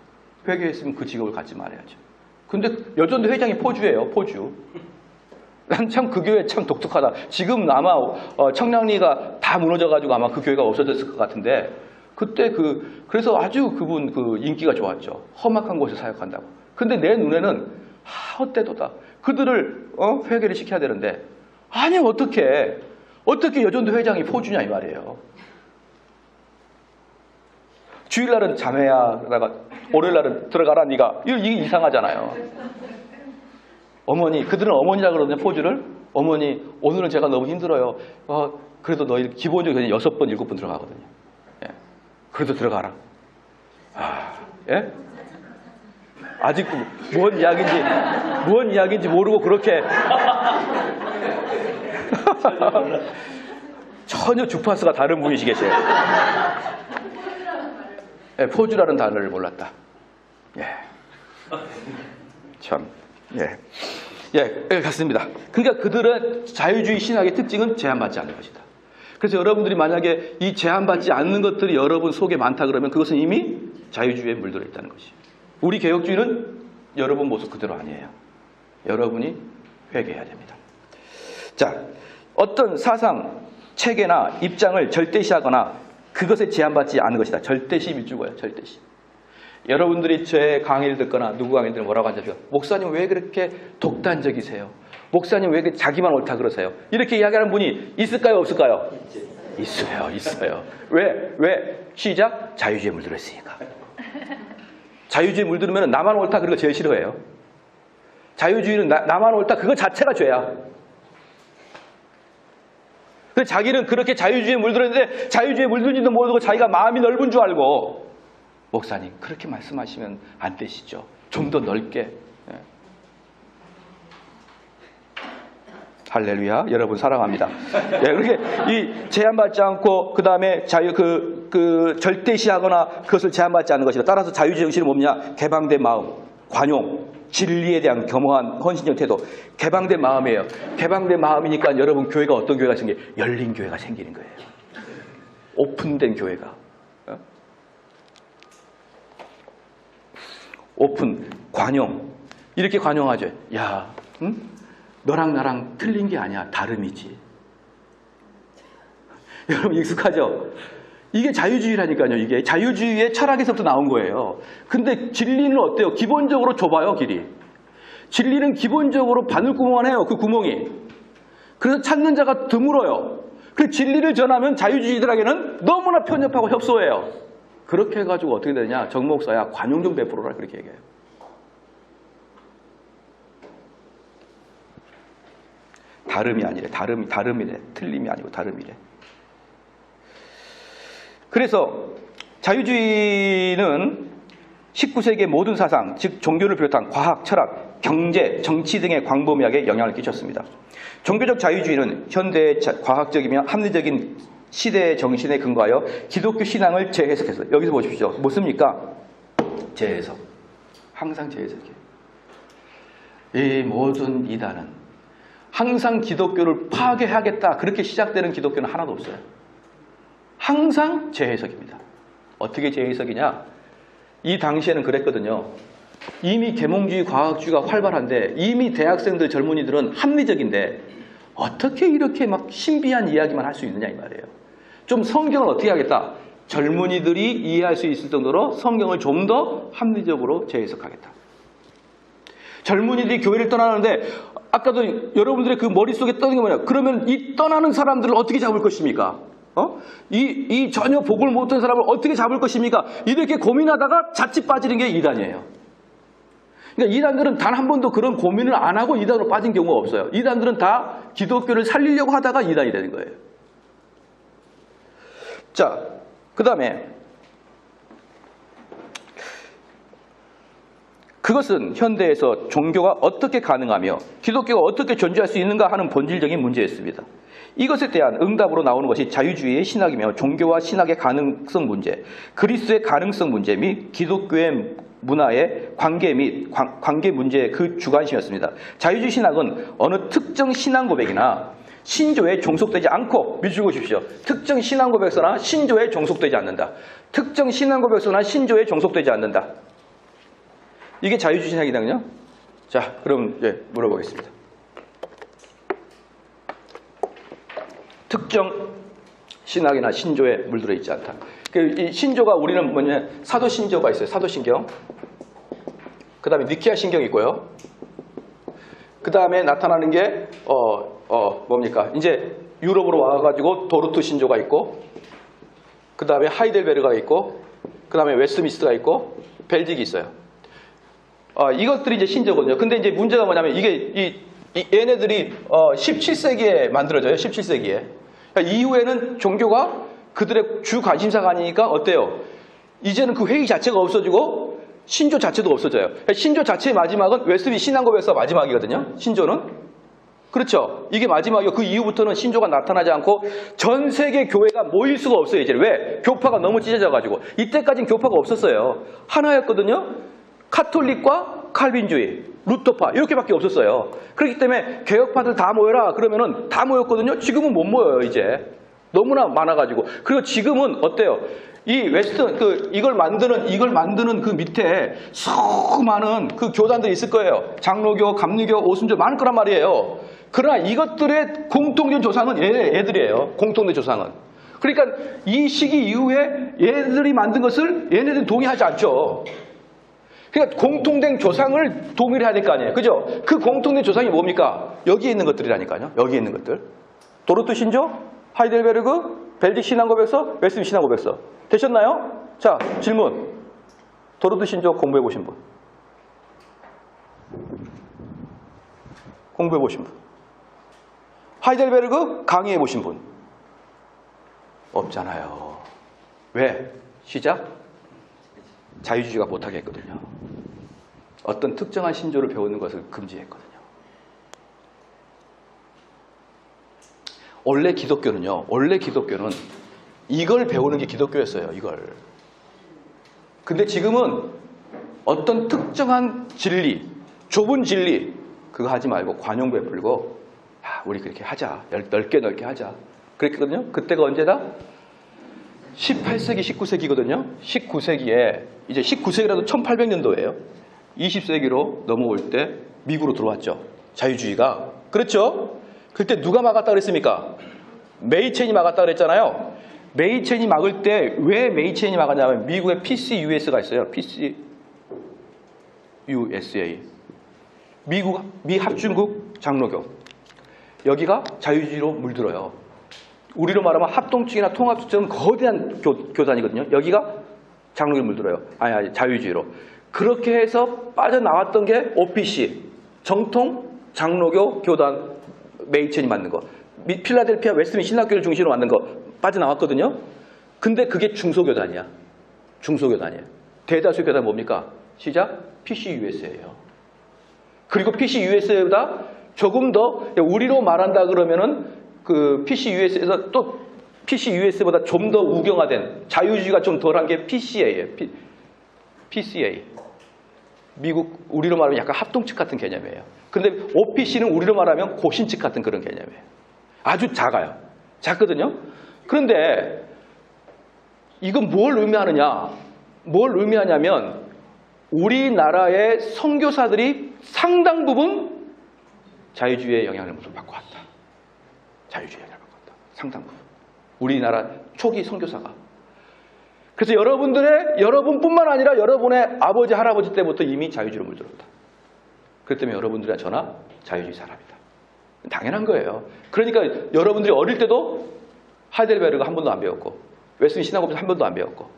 회개했으면 그 직업을 갖지 말아야죠. 근데 여전도 회장이 포주예요. 포주. 난 참 그 교회 참 독특하다. 지금 아마 청량리가 다 무너져가지고 아마 그 교회가 없어졌을 것 같은데 그때 그래서 아주 그분 인기가 좋았죠. 험악한 곳에 사역한다고. 근데 내 눈에는 헛되도다. 그들을 회개를 시켜야 되는데 아니 어떻게 여전도 회장이 포주냐 이 말이에요. 주일날은 자매야 그러다가 월요일날은 들어가라 네가. 이게 이상하잖아요. 그들은 어머니라 그러거든요. 포주를. 어머니 오늘은 제가 너무 힘들어요. 그래도 너희 기본적으로 6번 7번 들어가거든요. 예. 그래도 들어가라. 예? 아직 뭔 이야기인지 모르고 그렇게 전혀 주파수가 다른 분이시 계세요. 예, 포주라는 단어를 몰랐다. 예. 참. 예, 같습니다. 그러니까 그들의 자유주의 신학의 특징은 제한받지 않는 것이다. 그래서 여러분들이 만약에 이 제한받지 않는 것들이 여러분 속에 많다 그러면 그것은 이미 자유주의에 물들어 있다는 것이에요. 우리 개혁주의는 여러분 모습 그대로 아니에요. 여러분이 회개해야 됩니다. 자, 어떤 사상, 체계나 입장을 절대시하거나 그것에 제한받지 않는 것이다. 절대시 밀주고요. 절대시. 여러분들이 제 강의를 듣거나 누구 강의를 들으면 뭐라고 하죠? 목사님 왜 그렇게 독단적이세요? 목사님 왜 자기만 옳다 그러세요? 이렇게 이야기하는 분이 있을까요? 없을까요? 있어요. 왜? 시작. 자유주의에 물들었으니까. 자유주의에 물들으면 나만 옳다 그런 거 제일 싫어해요. 자유주의는 나만 옳다 그거 자체가 죄야. 근데 자기는 그렇게 자유주의에 물들었는데 자유주의에 물들지도 모르고 자기가 마음이 넓은 줄 알고 목사님 그렇게 말씀하시면 안 되시죠. 좀 더 넓게. 할렐루야. 여러분 사랑합니다. 예, 그렇게 이 제한받지 않고 그 다음에 자유 절대시하거나 그것을 제한받지 않는 것이다. 따라서 자유주의 정신은 뭐냐? 개방된 마음, 관용, 진리에 대한 겸허한 헌신적 태도. 개방된 마음이에요. 개방된 마음이니까 여러분 교회가 어떤 교회가 생겨요? 열린 교회가 생기는 거예요. 오픈된 교회가. 오픈, 관용. 이렇게 관용하죠. 야, 응? 너랑 나랑 틀린 게 아니야. 다름이지. 여러분 익숙하죠? 이게 자유주의라니까요. 이게 자유주의의 철학에서부터 나온 거예요. 근데 진리는 어때요? 기본적으로 좁아요, 길이. 진리는 기본적으로 바늘구멍만 해요, 그 구멍이. 그래서 찾는 자가 드물어요. 그 진리를 전하면 자유주의들에게는 너무나 편협하고 협소해요. 그렇게 해가지고 어떻게 되냐? 정 목사야, 관용 좀 베풀어라. 그렇게 얘기해요. 다름이 아니래. 다름이래. 틀림이 아니고 다름이래. 그래서 자유주의는 19세기의 모든 사상, 즉 종교를 비롯한 과학, 철학, 경제, 정치 등의 광범위하게 영향을 끼쳤습니다. 종교적 자유주의는 현대의 과학적이며 합리적인 시대의 정신에 근거하여 기독교 신앙을 재해석했어요. 여기서 보십시오. 뭐습니까? 재해석. 항상 재해석이에요. 이 모든 이단은 항상 기독교를 파괴하겠다. 그렇게 시작되는 기독교는 하나도 없어요. 항상 재해석입니다. 어떻게 재해석이냐? 이 당시에는 그랬거든요. 이미 계몽주의, 과학주의가 활발한데 이미 대학생들, 젊은이들은 합리적인데 어떻게 이렇게 막 신비한 이야기만 할 수 있느냐 이 말이에요. 좀 성경을 어떻게 하겠다? 젊은이들이 이해할 수 있을 정도로 성경을 좀 더 합리적으로 재해석하겠다. 젊은이들이 교회를 떠나는데 아까도 여러분들의 그 머릿속에 떠는 게 뭐냐? 그러면 이 떠나는 사람들을 어떻게 잡을 것입니까? 이 전혀 복을 못 얻은 사람을 어떻게 잡을 것입니까? 이렇게 고민하다가 자칫 빠지는 게 이단이에요. 그러니까 이단들은 단 한 번도 그런 고민을 안 하고 이단으로 빠진 경우가 없어요. 이단들은 다 기독교를 살리려고 하다가 이단이 되는 거예요. 자, 그 다음에 그것은 현대에서 종교가 어떻게 가능하며 기독교가 어떻게 존재할 수 있는가 하는 본질적인 문제였습니다. 이것에 대한 응답으로 나오는 것이 자유주의의 신학이며 종교와 신학의 가능성 문제, 그리스도의 가능성 문제 및 기독교의 문화의 관계 및 관계 문제의 그 주관심이었습니다. 자유주의 신학은 어느 특정 신앙 고백이나 신조에 종속되지 않고, 믿으시고 보십시오. 특정 신앙 고백서나 신조에 종속되지 않는다. 특정 신앙 고백서나 신조에 종속되지 않는다. 이게 자유주의 신학이거든요. 자, 그럼 물어보겠습니다. 특정 신학이나 신조에 물들어 있지 않다. 이 신조가 우리는 뭐냐? 사도신조가 있어요. 사도신경. 그 다음에 니케아 신경이 있고요. 그 다음에 나타나는 게 뭡니까? 이제 유럽으로 와가지고 도르트 신조가 있고, 그 다음에 하이델베르가 있고, 그 다음에 웨스트민스터가 있고, 벨직이 있어요. 이것들이 이제 신조거든요. 근데 이제 문제가 뭐냐면 이게 얘네들이 17세기에 만들어져요. 17세기에. 그러니까 이후에는 종교가 그들의 주 관심사가 아니니까 어때요? 이제는 그 회의 자체가 없어지고 신조 자체도 없어져요. 그러니까 신조 자체의 마지막은 웨스비 신앙고백서 마지막이거든요. 신조는. 그렇죠. 이게 마지막이고 그 이후부터는 신조가 나타나지 않고 전 세계 교회가 모일 수가 없어요. 이제 왜? 교파가 너무 찢어져가지고. 이때까지는 교파가 없었어요. 하나였거든요. 카톨릭과 칼빈주의, 루터파 이렇게밖에 없었어요. 그렇기 때문에 개혁파들 다 모여라 그러면은 다 모였거든요. 지금은 못 모여요. 이제 너무나 많아가지고. 그리고 지금은 어때요? 이 웨스턴 이걸 만드는 그 밑에 수많은 그 교단들이 있을 거예요. 장로교, 감리교, 오순절 많을 거란 말이에요. 그러나 이것들의 공통된 조상은 얘들이에요. 공통된 조상은. 그러니까 이 시기 이후에 얘들이 만든 것을 얘네들은 동의하지 않죠. 그러니까 공통된 조상을 동의를 해야 될 거 아니에요. 그죠? 그 공통된 조상이 뭡니까? 여기에 있는 것들이라니까요. 여기에 있는 것들. 도르트 신조, 하이델베르그, 벨직 신앙고백서, 웨스비 신앙고백서. 되셨나요? 자, 질문. 도르트 신조 공부해 보신 분. 공부해 보신 분. 하이델베르그 강의해 보신 분. 없잖아요. 왜? 시작? 자유주의가 못하게 했거든요. 어떤 특정한 신조를 배우는 것을 금지했거든요. 원래 기독교는요. 원래 기독교는 이걸 배우는 게 기독교였어요. 이걸. 근데 지금은 어떤 특정한 진리, 좁은 진리 그거 하지 말고 관용 베풀고 우리 그렇게 하자. 넓게 하자. 그랬거든요. 그때가 언제다? 18세기, 19세기거든요. 19세기에 이제 19세기라도 1800년도예요. 20세기로 넘어올 때 미국으로 들어왔죠. 자유주의가. 그렇죠? 그때 누가 막았다 그랬습니까? 메이첸이 막았다 그랬잖아요. 메이첸이 막을 때 왜 메이첸이 막았냐면 미국의 PCUS가 있어요. PCUSA. 미 합중국 장로교. 여기가 자유주의로 물들어요. 우리로 말하면 합동층이나 통합처럼 거대한 교단이거든요. 여기가 장로교로 물들어요. 아니, 자유주의로. 그렇게 해서 빠져나왔던 게 OPC, 정통 장로교 교단 메이첸이 만든 거. 필라델피아 웨스트민 신학교를 중심으로 만든 거 빠져나왔거든요. 근데 그게 중소교단이야. 중소교단이에요. 대다수 교단 뭡니까? 시작, PCUS예요. 그리고 PCUS보다 조금 더 우리로 말한다 그러면은 그 PCUS에서 또 PCUS보다 좀 더 우경화된 자유주의가 좀 덜한 게 PCA예요. PCA. 미국 우리로 말하면 약간 합동측 같은 개념이에요. 근데 OPC는 우리로 말하면 고신측 같은 그런 개념이에요. 아주 작아요. 작거든요. 그런데 이건 뭘 의미하느냐? 뭘 의미하냐면 우리나라의 선교사들이 상당 부분 자유주의의 영향을 받고 왔다. 자유주의의 영향을 받고 왔다. 상당 부분. 우리나라 초기 선교사가. 그래서 여러분뿐만 아니라 여러분의 아버지, 할아버지 때부터 이미 자유주의로 물들었다. 그렇기 때문에 여러분들이나 저나 자유주의 사람이다. 당연한 거예요. 그러니까 여러분들이 어릴 때도 하이델베르그 한 번도 안 배웠고 웨스민 신학업에서 한 번도 안 배웠고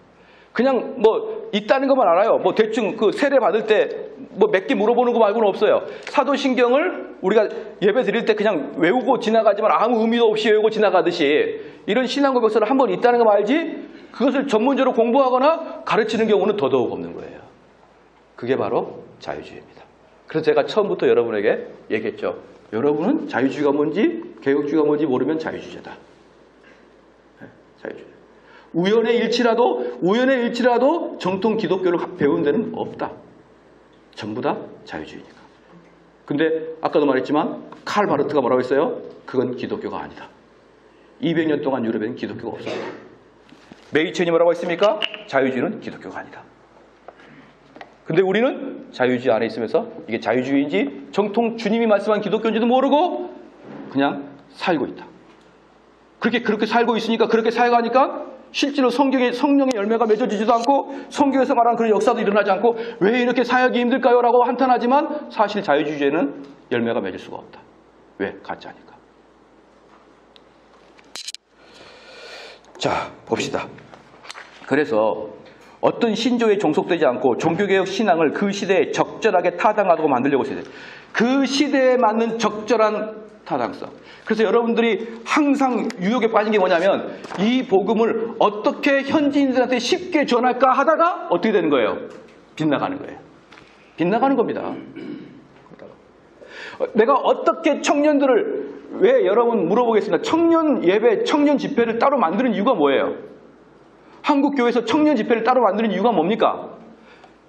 그냥 뭐 있다는 것만 알아요. 뭐 대충 그 세례 받을 때 뭐 몇 개 물어보는 거 말고는 없어요. 사도신경을 우리가 예배 드릴 때 그냥 외우고 지나가지만 아무 의미도 없이 외우고 지나가듯이 이런 신앙고 역사를 한 번 있다는 거 알지 그것을 전문적으로 공부하거나 가르치는 경우는 더더욱 없는 거예요. 그게 바로 자유주의입니다. 그래서 제가 처음부터 여러분에게 얘기했죠. 여러분은 자유주의가 뭔지 개혁주의가 뭔지 모르면 자유주의자다. 자유주의. 우연의 일치라도 정통 기독교를 배우는 데는 없다. 전부 다 자유주의니까. 근데 아까도 말했지만 칼 바르트가 뭐라고 했어요? 그건 기독교가 아니다. 200년 동안 유럽에는 기독교가 없었다. 메이첸이 뭐라고 했습니까? 자유주의는 기독교가 아니다. 근데 우리는 자유주의 안에 있으면서 이게 자유주의인지 정통 주님이 말씀한 기독교인지도 모르고 그냥 살고 있다. 그렇게 살고 있으니까 그렇게 살아가니까 실제로 성령의 열매가 맺어지지도 않고 성경에서 말하는 그런 역사도 일어나지 않고 왜 이렇게 사역이 힘들까요? 라고 한탄하지만 사실 자유주의에는 열매가 맺을 수가 없다. 왜? 가짜니까. 자, 봅시다. 그래서 어떤 신조에 종속되지 않고 종교개혁 신앙을 그 시대에 적절하게 타당하다고 만들려고 했어요. 그 시대에 맞는 적절한 타당성. 그래서 여러분들이 항상 유혹에 빠진 게 뭐냐면 이 복음을 어떻게 현지인들한테 쉽게 전할까 하다가 어떻게 되는 거예요? 빗나가는 거예요. 빗나가는 겁니다. 내가 어떻게 청년들을 왜 여러분 물어보겠습니다. 청년 예배, 청년 집회를 따로 만드는 이유가 뭐예요? 한국 교회에서 청년 집회를 따로 만드는 이유가 뭡니까?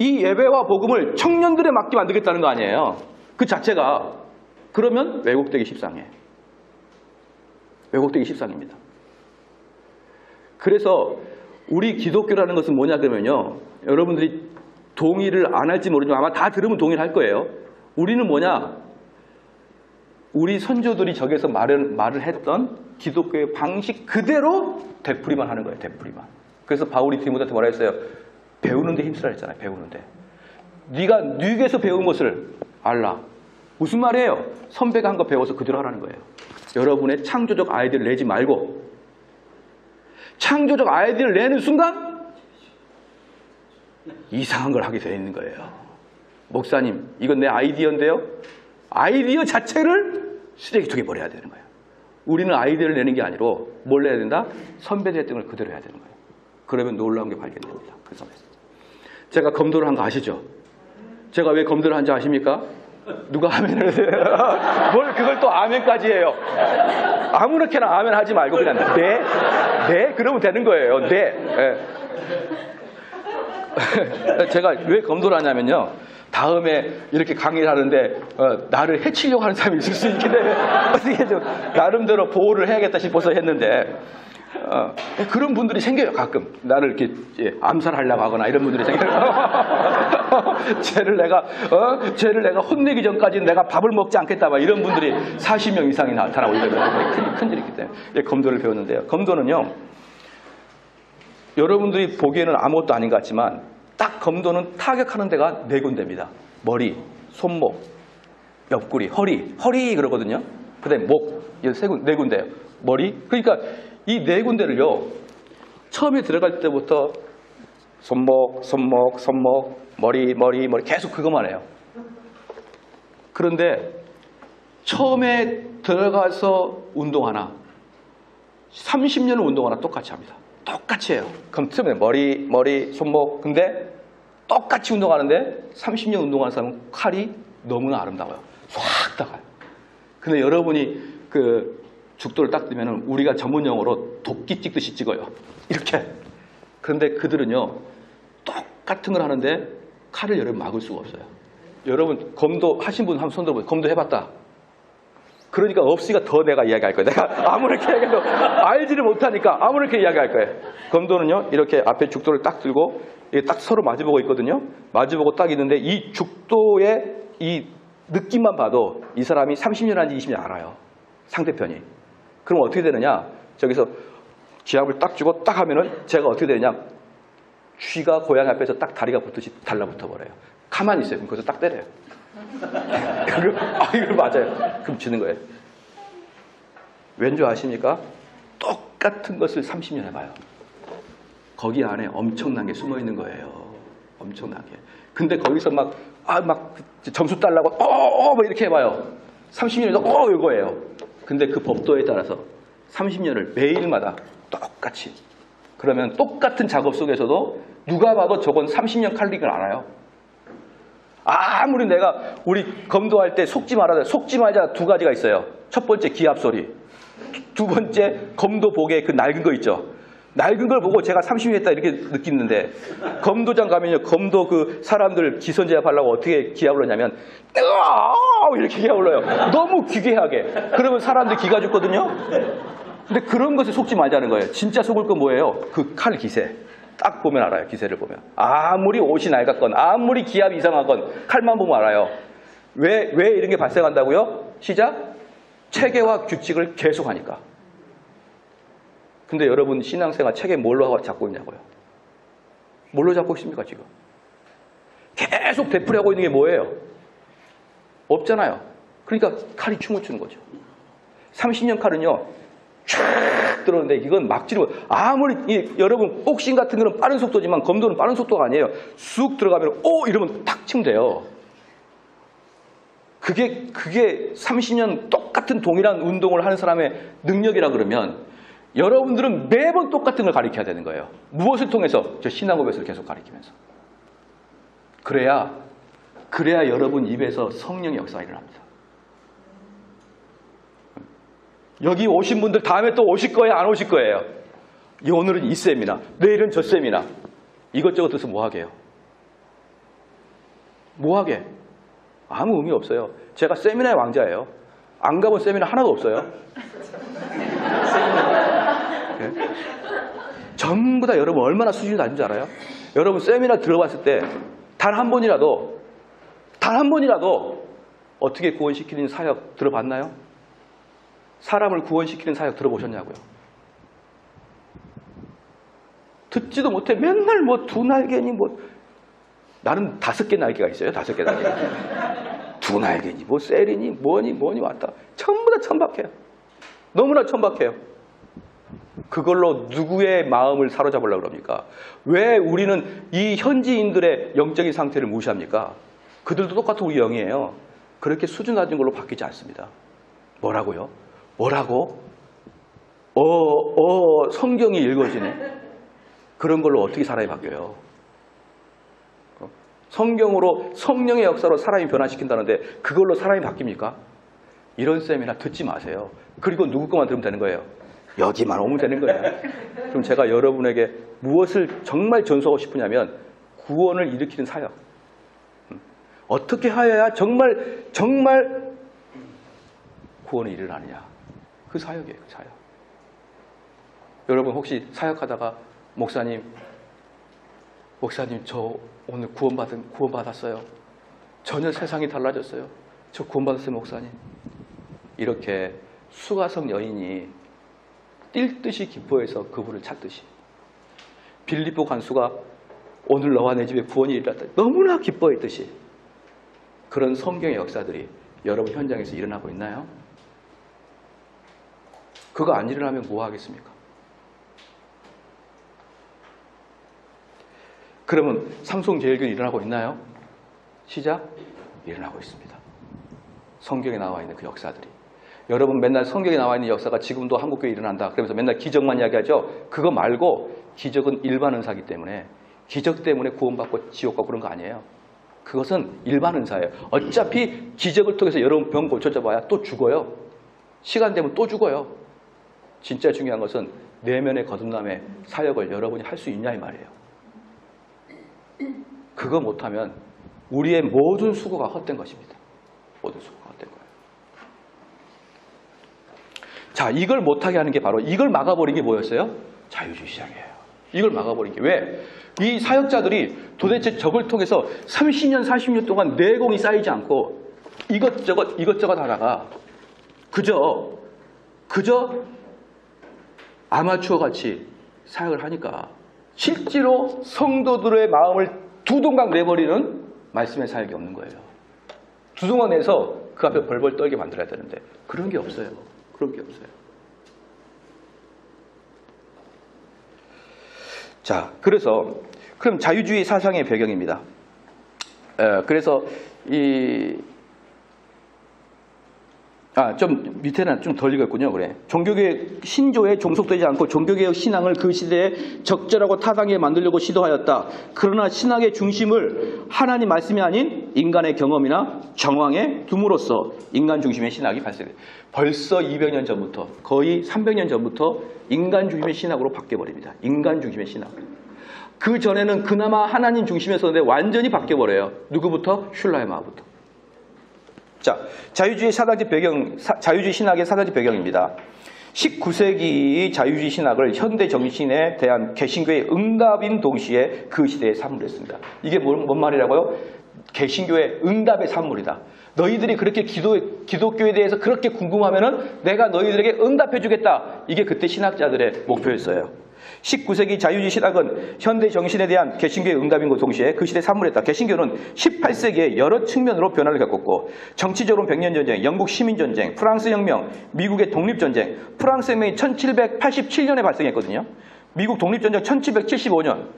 이 예배와 복음을 청년들에 맞게 만들겠다는 거 아니에요. 그 자체가. 그러면 왜곡되기 십상해. 왜곡되기 십상입니다. 그래서 우리 기독교라는 것은 뭐냐 그러면요. 여러분들이 동의를 안 할지 모르지만 아마 다 들으면 동의를 할 거예요. 우리는 뭐냐? 우리 선조들이 저기서 말을 했던 기독교의 방식 그대로 되풀이만 하는 거예요. 되풀이만. 그래서 바울이 디모데한테 뭐라 했어요? 배우는데 힘쓰라 했잖아요. 배우는데. 네가 뉴에서 배운 것을 알라. 무슨 말이에요? 선배가 한 거 배워서 그대로 하라는 거예요. 여러분의 창조적 아이디어를 내지 말고 창조적 아이디어를 내는 순간 이상한 걸 하게 되어 있는 거예요. 목사님, 이건 내 아이디어인데요. 아이디어 자체를 쓰레기통에 버려야 되는 거예요. 우리는 아이디어를 내는 게 아니고 뭘 해야 된다? 선배들 했던 걸 그대로 해야 되는 거예요. 그러면 놀라운 게 발견됩니다. 그 섬에서. 제가 검도를 한 거 아시죠? 제가 왜 검도를 한지 아십니까? 누가 아멘을 해요? 뭘 그걸 또 아멘까지 해요? 아무렇게나 아멘 하지 말고 그냥 네 그러면 되는 거예요. 네. 제가 왜 검도를 하냐면요. 다음에 이렇게 강의를 하는데 나를 해치려고 하는 사람이 있을 수 있기 때문에 어떻게 좀 나름대로 보호를 해야겠다 싶어서 했는데 그런 분들이 생겨요. 가끔 나를 이렇게 암살하려고 하거나 이런 분들이 생겨요. 쟤를 내가 혼내기 전까지는 내가 밥을 먹지 않겠다 막 이런 분들이 40명 이상이 나타나고 이러면 큰일이 있기 때문에 검도를 배웠는데요. 검도는요, 여러분들이 보기에는 아무것도 아닌 것 같지만 딱 검도는 타격하는 데가 4군데입니다. 머리, 손목, 옆구리, 허리 그러거든요. 그 다음에 목, 이 4군데예요. 머리. 그러니까 이 4군데를요, 처음에 들어갈 때부터 손목, 머리 계속 그것만 해요. 그런데 처음에 들어가서 운동하나 30년을 운동하나 똑같이 합니다. 똑같이 해요. 그럼 처음에 머리, 손목. 근데 똑같이 운동하는데 30년 운동하는 사람은 칼이 너무나 아름다워요. 싹 나가요. 근데 여러분이 그 죽도를 딱 뜨면은 우리가 전문 용어로 도끼 찍듯이 찍어요. 이렇게. 그런데 그들은요, 똑같은 걸 하는데 칼을 여러분 막을 수가 없어요. 여러분 검도 하신 분 한번 손 들어보세요. 검도 해봤다. 그러니까 없으니까 더 내가 이야기할 거예요. 내가 아무렇게 얘기해도 알지를 못하니까 아무렇게 이야기할 거예요. 검도는요, 이렇게 앞에 죽도를 딱 들고 이게 딱 서로 마주보고 있거든요. 마주보고 딱 있는데 이 죽도의 이 느낌만 봐도 이 사람이 30년 한지 20년 알아요. 상대편이. 그럼 어떻게 되느냐? 저기서 기압을 딱 주고 딱 하면은 제가 어떻게 되느냐? 쥐가 고양이 앞에서 딱 다리가 붙듯이 달라붙어 버려요. 가만히 있어요. 그럼 거기서 딱 때려요. 이거 맞아요. 그럼 지는 거예요. 왠지 아십니까? 똑같은 것을 30년 해봐요. 거기 안에 엄청난 게 숨어 있는 거예요. 엄청나게. 근데 거기서 막 점수 달라고 막 이렇게 해봐요. 30년에서 이거예요. 근데 그 법도에 따라서 30년을 매일마다 똑같이. 그러면 똑같은 작업 속에서도 누가 봐도 저건 30년 칼릭을 알아요. 아무리 우리 검도할 때 속지 말자 2가지가 있어요. 첫 번째 기압 소리. 2번째 검도 복에 그 낡은 거 있죠. 낡은 걸 보고 제가 30년 했다 이렇게 느끼는데 검도장 가면요. 검도 그 사람들 기선 제압하려고 어떻게 기압을 하냐면 이렇게 기압을 넣어요. 너무 기괴하게. 그러면 사람들 기가 죽거든요. 근데 그런 것에 속지 말자는 거예요. 진짜 속을 건 뭐예요? 그 칼 기세. 딱 보면 알아요. 기세를 보면. 아무리 옷이 낡았건 아무리 기압이 이상하건 칼만 보면 알아요. 왜 이런 게 발생한다고요? 시작. 체계와 규칙을 계속하니까. 근데 여러분 신앙생활 체계 뭘로 잡고 있냐고요? 뭘로 잡고 있습니까 지금? 계속 되풀이하고 있는 게 뭐예요? 없잖아요. 그러니까 칼이 춤을 추는 거죠. 30년 칼은요. 쫙 들어오는데 이건 막지를 아무리 여러분 복싱 같은 거는 빠른 속도지만 검도는 빠른 속도가 아니에요. 쑥 들어가면 이러면 탁 치면 돼요. 그게 30년 똑같은 동일한 운동을 하는 사람의 능력이라 그러면 여러분들은 매번 똑같은 걸 가르쳐야 되는 거예요. 무엇을 통해서? 저 신앙고백을 계속 가르치면서. 그래야 여러분 입에서 성령의 역사가 일어납니다. 여기 오신 분들 다음에 또 오실 거예요? 안 오실 거예요? 오늘은 이 셈이나 내일은 저 셈이나 이것저것 뜻은 뭐하게요? 뭐하게? 아무 의미 없어요. 제가 세미나의 왕자예요. 안 가본 세미나 하나도 없어요. 네? 전부 다 여러분 얼마나 수준이 낮은 줄 알아요? 여러분 세미나 들어봤을 때 단 한 번이라도 어떻게 구원시키는 사역 들어봤나요? 사람을 구원시키는 사역 들어보셨냐고요? 듣지도 못해 맨날 2날개니 나는 5개 날개가 있어요. 5개 날개. 2날개니 셀이니 뭐니 왔다. 전부 다 천박해요. 너무나 천박해요. 그걸로 누구의 마음을 사로잡으려고 그럽니까? 왜 우리는 이 현지인들의 영적인 상태를 무시합니까? 그들도 똑같은 우리 영이에요. 그렇게 수준 낮은 걸로 바뀌지 않습니다. 뭐라고요? 성경이 읽어지네. 그런 걸로 어떻게 사람이 바뀌어요? 성경으로 성령의 역사로 사람이 변화시킨다는데 그걸로 사람이 바뀝니까? 이런 세미나 듣지 마세요. 그리고 누구 것만 들으면 되는 거예요. 여기만 오면 되는 거예요. 그럼 제가 여러분에게 무엇을 정말 전수하고 싶으냐면 구원을 일으키는 사역. 어떻게 하여야 정말 구원이 일어나느냐. 그 사역이에요. 그 사역. 여러분 혹시 사역하다가 목사님 저 오늘 구원받았어요. 전혀 세상이 달라졌어요. 저 구원받았어요, 목사님. 이렇게 수가성 여인이 뛸 듯이 기뻐해서 그분을 찾듯이 빌립보 간수가 오늘 너와 내 집에 구원이 일어났다. 너무나 기뻐했듯이 그런 성경의 역사들이 여러분 현장에서 일어나고 있나요? 그거 안 일어나면 뭐 하겠습니까? 그러면 삼성제일교회 일어나고 있나요? 시작? 일어나고 있습니다. 성경에 나와 있는 그 역사들이. 여러분 맨날 성경에 나와 있는 역사가 지금도 한국교회에 일어난다. 그러면서 맨날 기적만 이야기하죠. 그거 말고 기적은 일반 은사이기 때문에 기적 때문에 구원받고 지옥 가고 그런 거 아니에요. 그것은 일반 은사예요. 어차피 기적을 통해서 여러분 병 고쳐져 봐야 또 죽어요. 시간 되면 또 죽어요. 진짜 중요한 것은 내면의 거듭남의 사역을 여러분이 할 수 있냐 이 말이에요. 그거 못하면 우리의 모든 수고가 헛된 것입니다. 모든 수고가 헛된 거예요. 자, 이걸 못하게 하는 게 바로 이걸 막아버린 게 뭐였어요? 자유주의 시장이에요. 이걸 막아버린 게 왜? 이 사역자들이 도대체 저걸 통해서 30년, 40년 동안 내공이 쌓이지 않고 이것저것 하다가 그저 아마추어 같이 사역을 하니까 실제로 성도들의 마음을 두동강 내버리는 말씀의 사역이 없는 거예요. 두동강 내서 그 앞에 벌벌 떨게 만들어야 되는데 그런 게 없어요. 그런 게 없어요. 자, 그럼 자유주의 사상의 배경입니다. 그래서 좀 밑에는 좀 덜 읽었군요. 그래. 종교개혁 신조에 종속되지 않고 종교개혁 신앙을 그 시대에 적절하고 타당하게 만들려고 시도하였다. 그러나 신학의 중심을 하나님 말씀이 아닌 인간의 경험이나 정황에 둠으로써 인간 중심의 신학이 발생돼요. 벌써 200년 전부터 거의 300년 전부터 인간 중심의 신학으로 바뀌어버립니다. 인간 중심의 신학. 그 전에는 그나마 하나님 중심이었었는데 완전히 바뀌어버려요. 누구부터? 슐라이마부터. 자, 자유주의 신학의 사상적 배경입니다. 19세기 자유주의 신학을 현대 정신에 대한 개신교의 응답인 동시에 그 시대의 산물이었습니다. 이게 뭔 말이라고요? 개신교의 응답의 산물이다. 너희들이 그렇게 기독교에 대해서 그렇게 궁금하면은 내가 너희들에게 응답해 주겠다. 이게 그때 신학자들의 목표였어요. 19세기 자유주의 신학은 현대 정신에 대한 개신교의 응답인 동시에 그 시대의 산물이었다. 개신교는 18세기에 여러 측면으로 변화를 겪었고 정치적으로는 백년전쟁, 영국 시민전쟁, 프랑스 혁명, 미국의 독립전쟁. 프랑스 혁명이 1787년에 발생했거든요. 미국 독립전쟁 1775년.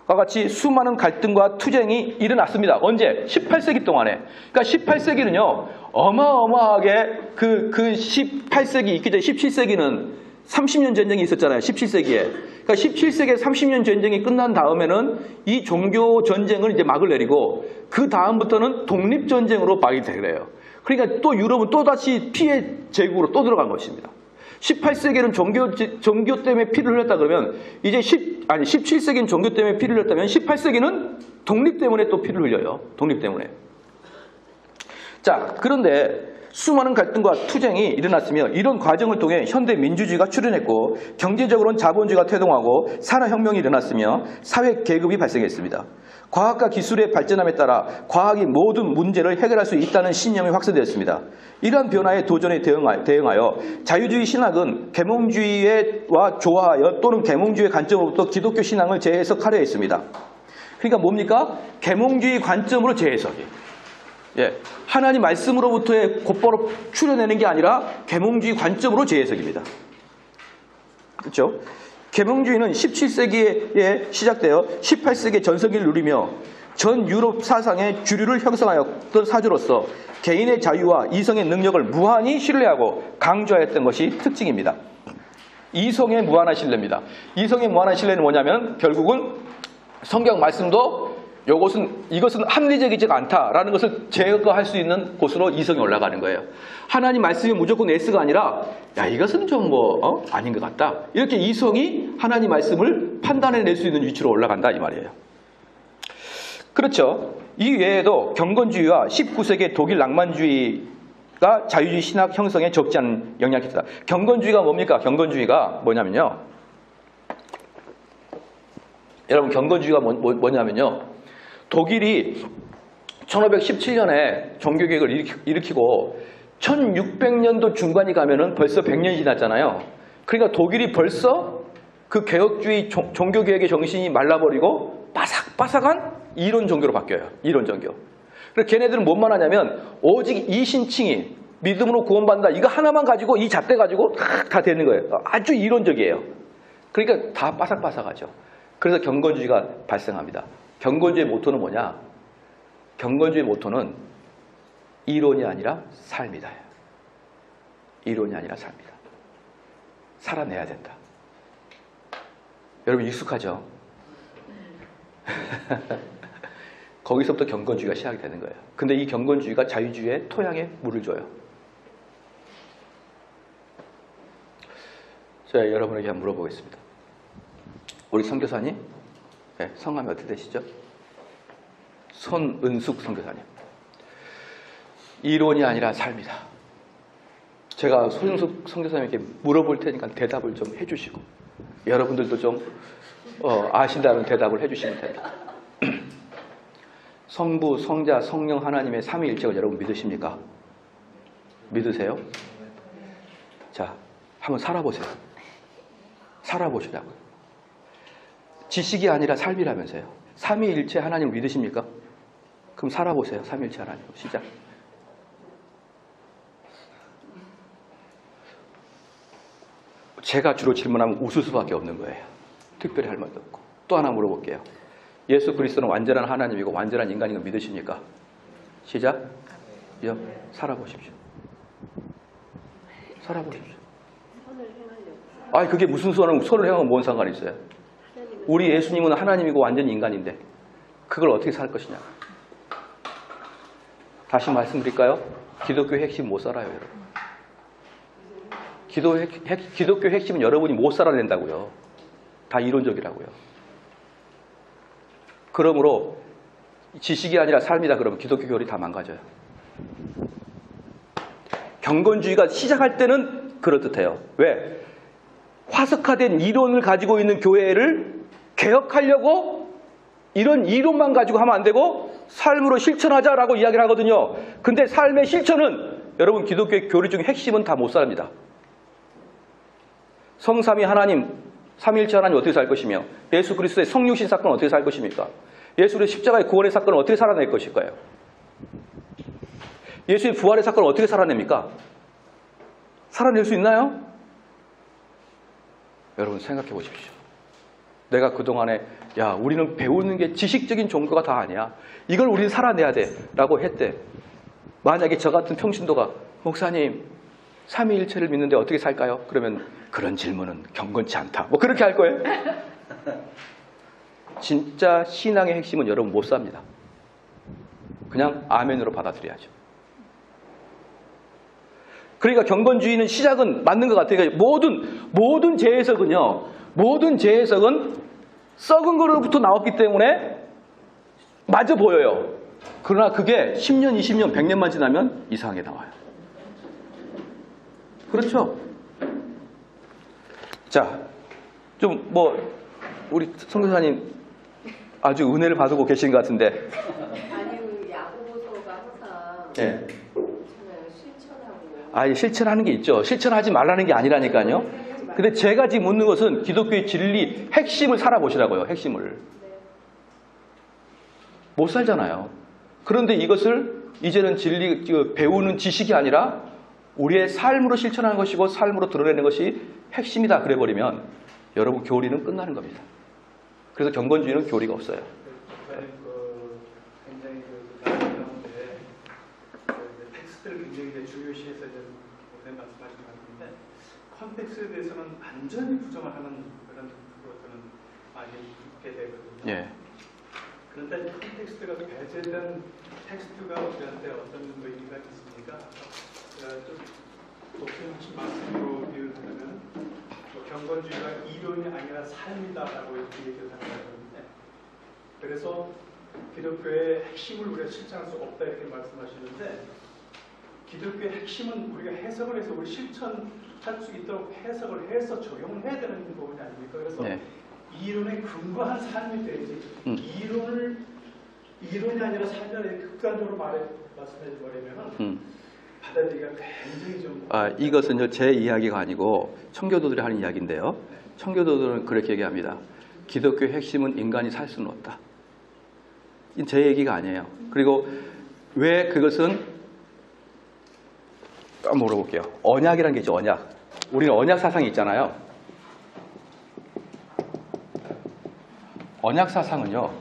과 같이 수많은 갈등과 투쟁이 일어났습니다. 언제? 18세기 동안에. 그러니까 18세기는요. 어마어마하게 그 18세기 있기 전에 17세기는 30년 전쟁이 있었잖아요. 17세기에. 그러니까 17세기에 30년 전쟁이 끝난 다음에는 이 종교 전쟁을 이제 막을 내리고 그 다음부터는 독립전쟁으로 막이 되래요. 그러니까 또 유럽은 또다시 피해 제국으로 또 들어간 것입니다. 18세기는 종교 때문에 피를 흘렸다 그러면 이제 17세기는 종교 때문에 피를 흘렸다면 18세기는 독립 때문에 또 피를 흘려요. 독립 때문에. 자, 그런데 수많은 갈등과 투쟁이 일어났으며 이런 과정을 통해 현대 민주주의가 출현했고 경제적으로는 자본주의가 태동하고 산업혁명이 일어났으며 사회 계급이 발생했습니다. 과학과 기술의 발전함에 따라 과학이 모든 문제를 해결할 수 있다는 신념이 확산되었습니다. 이러한 변화의 도전에 대응하여 자유주의 신학은 계몽주의와 조화하여 또는 계몽주의 관점으로부터 기독교 신앙을 재해석하려 했습니다. 그러니까 뭡니까? 계몽주의 관점으로 재해석이에요. 예, 하나님 말씀으로부터의 곧바로 추려내는 게 아니라 계몽주의 관점으로 재해석입니다. 그렇죠? 계몽주의는 17세기에 시작되어 18세기에 전성기를 누리며 전 유럽 사상의 주류를 형성하였던 사주로서 개인의 자유와 이성의 능력을 무한히 신뢰하고 강조하였던 것이 특징입니다. 이성의 무한한 신뢰입니다. 이성의 무한한 신뢰는 뭐냐면 결국은 성경 말씀도 이것은 합리적이지가 않다라는 것을 제거할 수 있는 곳으로 이성이 올라가는 거예요. 하나님 말씀이 무조건 S가 아니라 야 이것은 좀 아닌 것 같다. 이렇게 이성이 하나님 말씀을 판단해낼 수 있는 위치로 올라간다 이 말이에요. 그렇죠. 이 외에도 경건주의와 19세기의 독일 낭만주의가 자유주의 신학 형성에 적지 않은 영향을 끼쳤다. 경건주의가 뭡니까? 경건주의가 뭐냐면요. 여러분 경건주의가 뭐냐면요. 독일이 1517년에 종교개혁을 일으키고 1600년도 중반이 가면은 벌써 100년이 지났잖아요. 그러니까 독일이 벌써 그 개혁주의 종교개혁의 정신이 말라버리고 바삭바삭한 이론 종교로 바뀌어요. 이론 종교. 그래서 걔네들은 뭔만 하냐면 오직 이신칭이 믿음으로 구원받는다. 이거 하나만 가지고 이 잣대 가지고 다 되는 거예요. 아주 이론적이에요. 그러니까 다 바삭바삭하죠. 그래서 경건주의가 발생합니다. 경건주의의 모토는 뭐냐? 경건주의의 모토는 이론이 아니라 삶이다. 이론이 아니라 삶이다. 살아내야 된다. 여러분 익숙하죠? 거기서부터 경건주의가 시작이 되는 거예요. 근데 이 경건주의가 자유주의의 토양에 물을 줘요. 제가 여러분에게 한번 물어보겠습니다. 우리 선교사님, 네, 성함이 어떻게 되시죠? 손은숙 선교사님. 이론이 아니라 삶이다. 제가 손은숙 선교사님에게 물어볼 테니까 대답을 좀 해주시고 여러분들도 좀 아신다는 대답을 해주시면 됩니다. 성부, 성자, 성령 하나님의 삼위일체를 여러분 믿으십니까? 믿으세요? 자, 한번 살아보세요. 살아보시라고요. 지식이 아니라 삶이라면서요. 삼위일체 하나님 믿으십니까? 그럼 살아보세요. 삼위일체 하나님. 시작. 제가 주로 질문하면 웃을 수밖에 없는 거예요. 특별히 할 말도 없고. 또 하나 물어볼게요. 예수 그리스도는 완전한 하나님이고 완전한 인간인 거 믿으십니까? 시작. 살아보십시오. 살아보십시오. 아니 그게 무슨 손을 행하면 뭔 상관이 있어요? 우리 예수님은 하나님이고 완전 인간인데 그걸 어떻게 살 것이냐? 다시 말씀드릴까요? 기독교의 핵심 못 살아요, 여러분. 기독교 핵심은 여러분이 못 살아낸다고요. 다 이론적이라고요. 그러므로 지식이 아니라 삶이다 그러면 기독교 교리 다 망가져요. 경건주의가 시작할 때는 그렇듯해요. 왜? 화석화된 이론을 가지고 있는 교회를 개혁하려고 이런 이론만 가지고 하면 안 되고 삶으로 실천하자라고 이야기를 하거든요. 근데 삶의 실천은 여러분 기독교의 교리 중에 핵심은 다 못 삽니다. 성삼위 하나님, 삼위일체 하나님 어떻게 살 것이며 예수 그리스도의 성육신 사건은 어떻게 살 것입니까? 예수의 십자가의 구원의 사건을 어떻게 살아낼 것일까요? 예수의 부활의 사건을 어떻게 살아냅니까? 살아낼 수 있나요? 여러분 생각해 보십시오. 내가 그동안에 우리는 배우는 게 지식적인 종교가 다 아니야. 이걸 우리는 살아내야 돼 라고 했대. 만약에 저 같은 평신도가 목사님 삼위일체를 믿는데 어떻게 살까요? 그러면 그런 질문은 경건치 않다. 뭐 그렇게 할 거예요. 진짜 신앙의 핵심은 여러분 못 삽니다. 그냥 아멘으로 받아들여야죠. 그러니까 경건주의는 시작은 맞는 것 같아요. 그러니까 모든 재해석은요. 모든 재해석은 썩은 거로부터 나왔기 때문에 맞아 보여요. 그러나 그게 10년, 20년, 100년만 지나면 이상하게 나와요. 그렇죠? 자, 좀 우리 선교사님 아주 은혜를 받고 계신 것 같은데. 아니, 야고보서가 항상 실천하고. 실천하는 게 있죠. 실천하지 말라는 게 아니라니까요. 근데 제가 지금 묻는 것은 기독교의 진리 핵심을 살아보시라고요. 핵심을. 못 살잖아요. 그런데 이것을 이제는 배우는 지식이 아니라 우리의 삶으로 실천하는 것이고 삶으로 드러내는 것이 핵심이다 그래버리면 여러분 교리는 끝나는 겁니다. 그래서 경건주의는 교리가 없어요. 굉장히 잘하는데 텍스트를 굉장히 중요시해서 말씀하신 것 같은데 컨텍스트에 대해서는 완전히 부정을 하는 그런 것들은 많이 듣게 되거든요. 예. 그런데 컨텍스트가 배제된 텍스트가 우리한테 어떤 의미가 있습니까? 좀 독특한 말씀으로 비유하면 경건주의가 이론이 아니라 삶이다라고 이렇게 얘기를 하는데, 그래서 기독교의 핵심을 우리가 실천할 수 없다 이렇게 말씀하시는데, 기독교의 핵심은 우리가 해석을 해서 우리 실천할 수 있도록 해석을 해서 적용을 해야 되는 부분이 아닙니까? 그래서 네. 이론에 근거한 삶이 돼야지 이론이 아니라 삶이라 극단적으로 말씀해 버리면 받아들이기가 굉장히 좀 이것은 제 이야기가 아니고 청교도들이 하는 이야기인데요. 청교도들은 그렇게 얘기합니다. 기독교의 핵심은 인간이 살 수는 없다. 제 얘기가 아니에요. 그리고 왜 그것은 물어볼게요. 언약이라는 게 있죠. 언약. 우리는 언약 사상이 있잖아요. 언약 사상은요,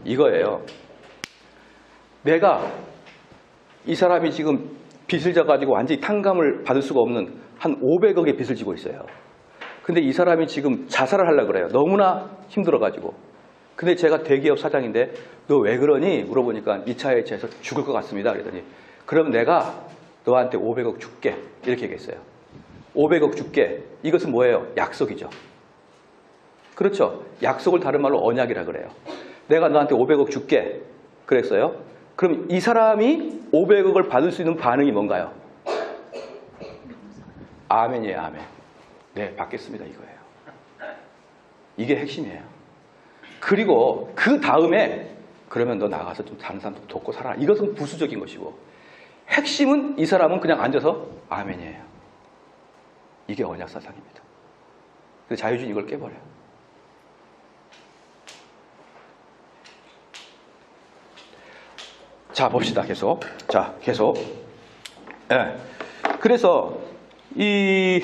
이거예요. 내가 이 사람이 지금 빚을 져가지고 완전히 탕감을 받을 수가 없는 한 500억의 빚을 지고 있어요. 근데 이 사람이 지금 자살을 하려고 그래요. 너무나 힘들어가지고. 근데 제가 대기업 사장인데 너 왜 그러니? 물어보니까 이 차에 취해서 죽을 것 같습니다. 그랬더니 그럼 내가 너한테 500억 줄게. 이렇게 얘기했어요. 500억 줄게. 이것은 뭐예요? 약속이죠. 그렇죠. 약속을 다른 말로 언약이라 그래요. 내가 너한테 500억 줄게. 그랬어요. 그럼 이 사람이 500억을 받을 수 있는 반응이 뭔가요? 아멘이에요. 아멘. 네, 받겠습니다. 이거예요. 이게 핵심이에요. 그리고 그 다음에 그러면 너 나가서 좀 다른 사람도 돕고 살아라. 이것은 부수적인 것이고, 핵심은 이 사람은 그냥 앉아서 아멘이에요. 이게 언약 사상입니다. 근데 자유주의 이걸 깨버려요. 자, 봅시다. 계속. 자, 계속. 예. 그래서 이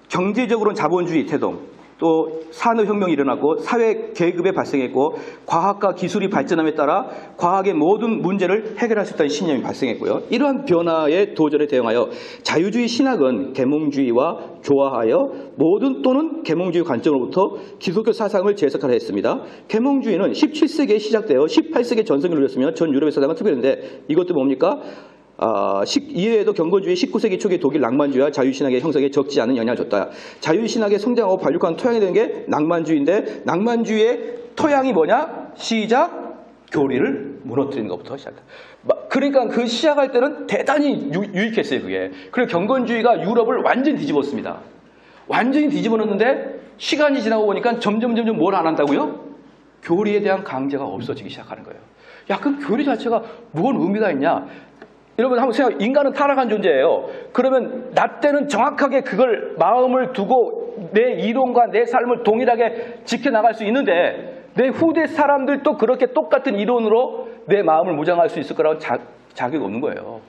경제적으로는 자본주의 태동, 또 산업혁명이 일어났고 사회 계급이 발생했고 과학과 기술이 발전함에 따라 과학의 모든 문제를 해결할 수 있다는 신념이 발생했고요. 이러한 변화의 도전에 대응하여 자유주의 신학은 계몽주의와 조화하여 모든 또는 계몽주의 관점으로부터 기독교 사상을 재해석하려 했습니다. 계몽주의는 17세기에 시작되어 18세기에 전성기를 누렸으며 전 유럽의 사상은 특별한데 이것도 뭡니까? 이외에도 경건주의 19세기 초기 독일 낭만주의와 자유신학의 형성에 적지 않은 영향을 줬다. 자유신학의 성장하고 발육한 토양이 되는 게 낭만주의인데 낭만주의의 토양이 뭐냐? 시작! 교리를 무너뜨리는 것부터 시작한다. 그러니까 그 시작할 때는 대단히 유익했어요. 그게. 그리고 경건주의가 유럽을 완전히 뒤집었습니다. 완전히 뒤집어놨는데 시간이 지나고 보니까 점점 뭘 안 한다고요? 교리에 대한 강제가 없어지기 시작하는 거예요. 야, 그럼 교리 자체가 무슨 의미가 있냐? 여러분 한번 생각해. 인간은 타락한 존재예요. 그러면 나 때는 정확하게 그걸 마음을 두고 내 이론과 내 삶을 동일하게 지켜나갈 수 있는데 내 후대 사람들도 그렇게 똑같은 이론으로 내 마음을 무장할 수 있을 거라고 자격이 없는 거예요.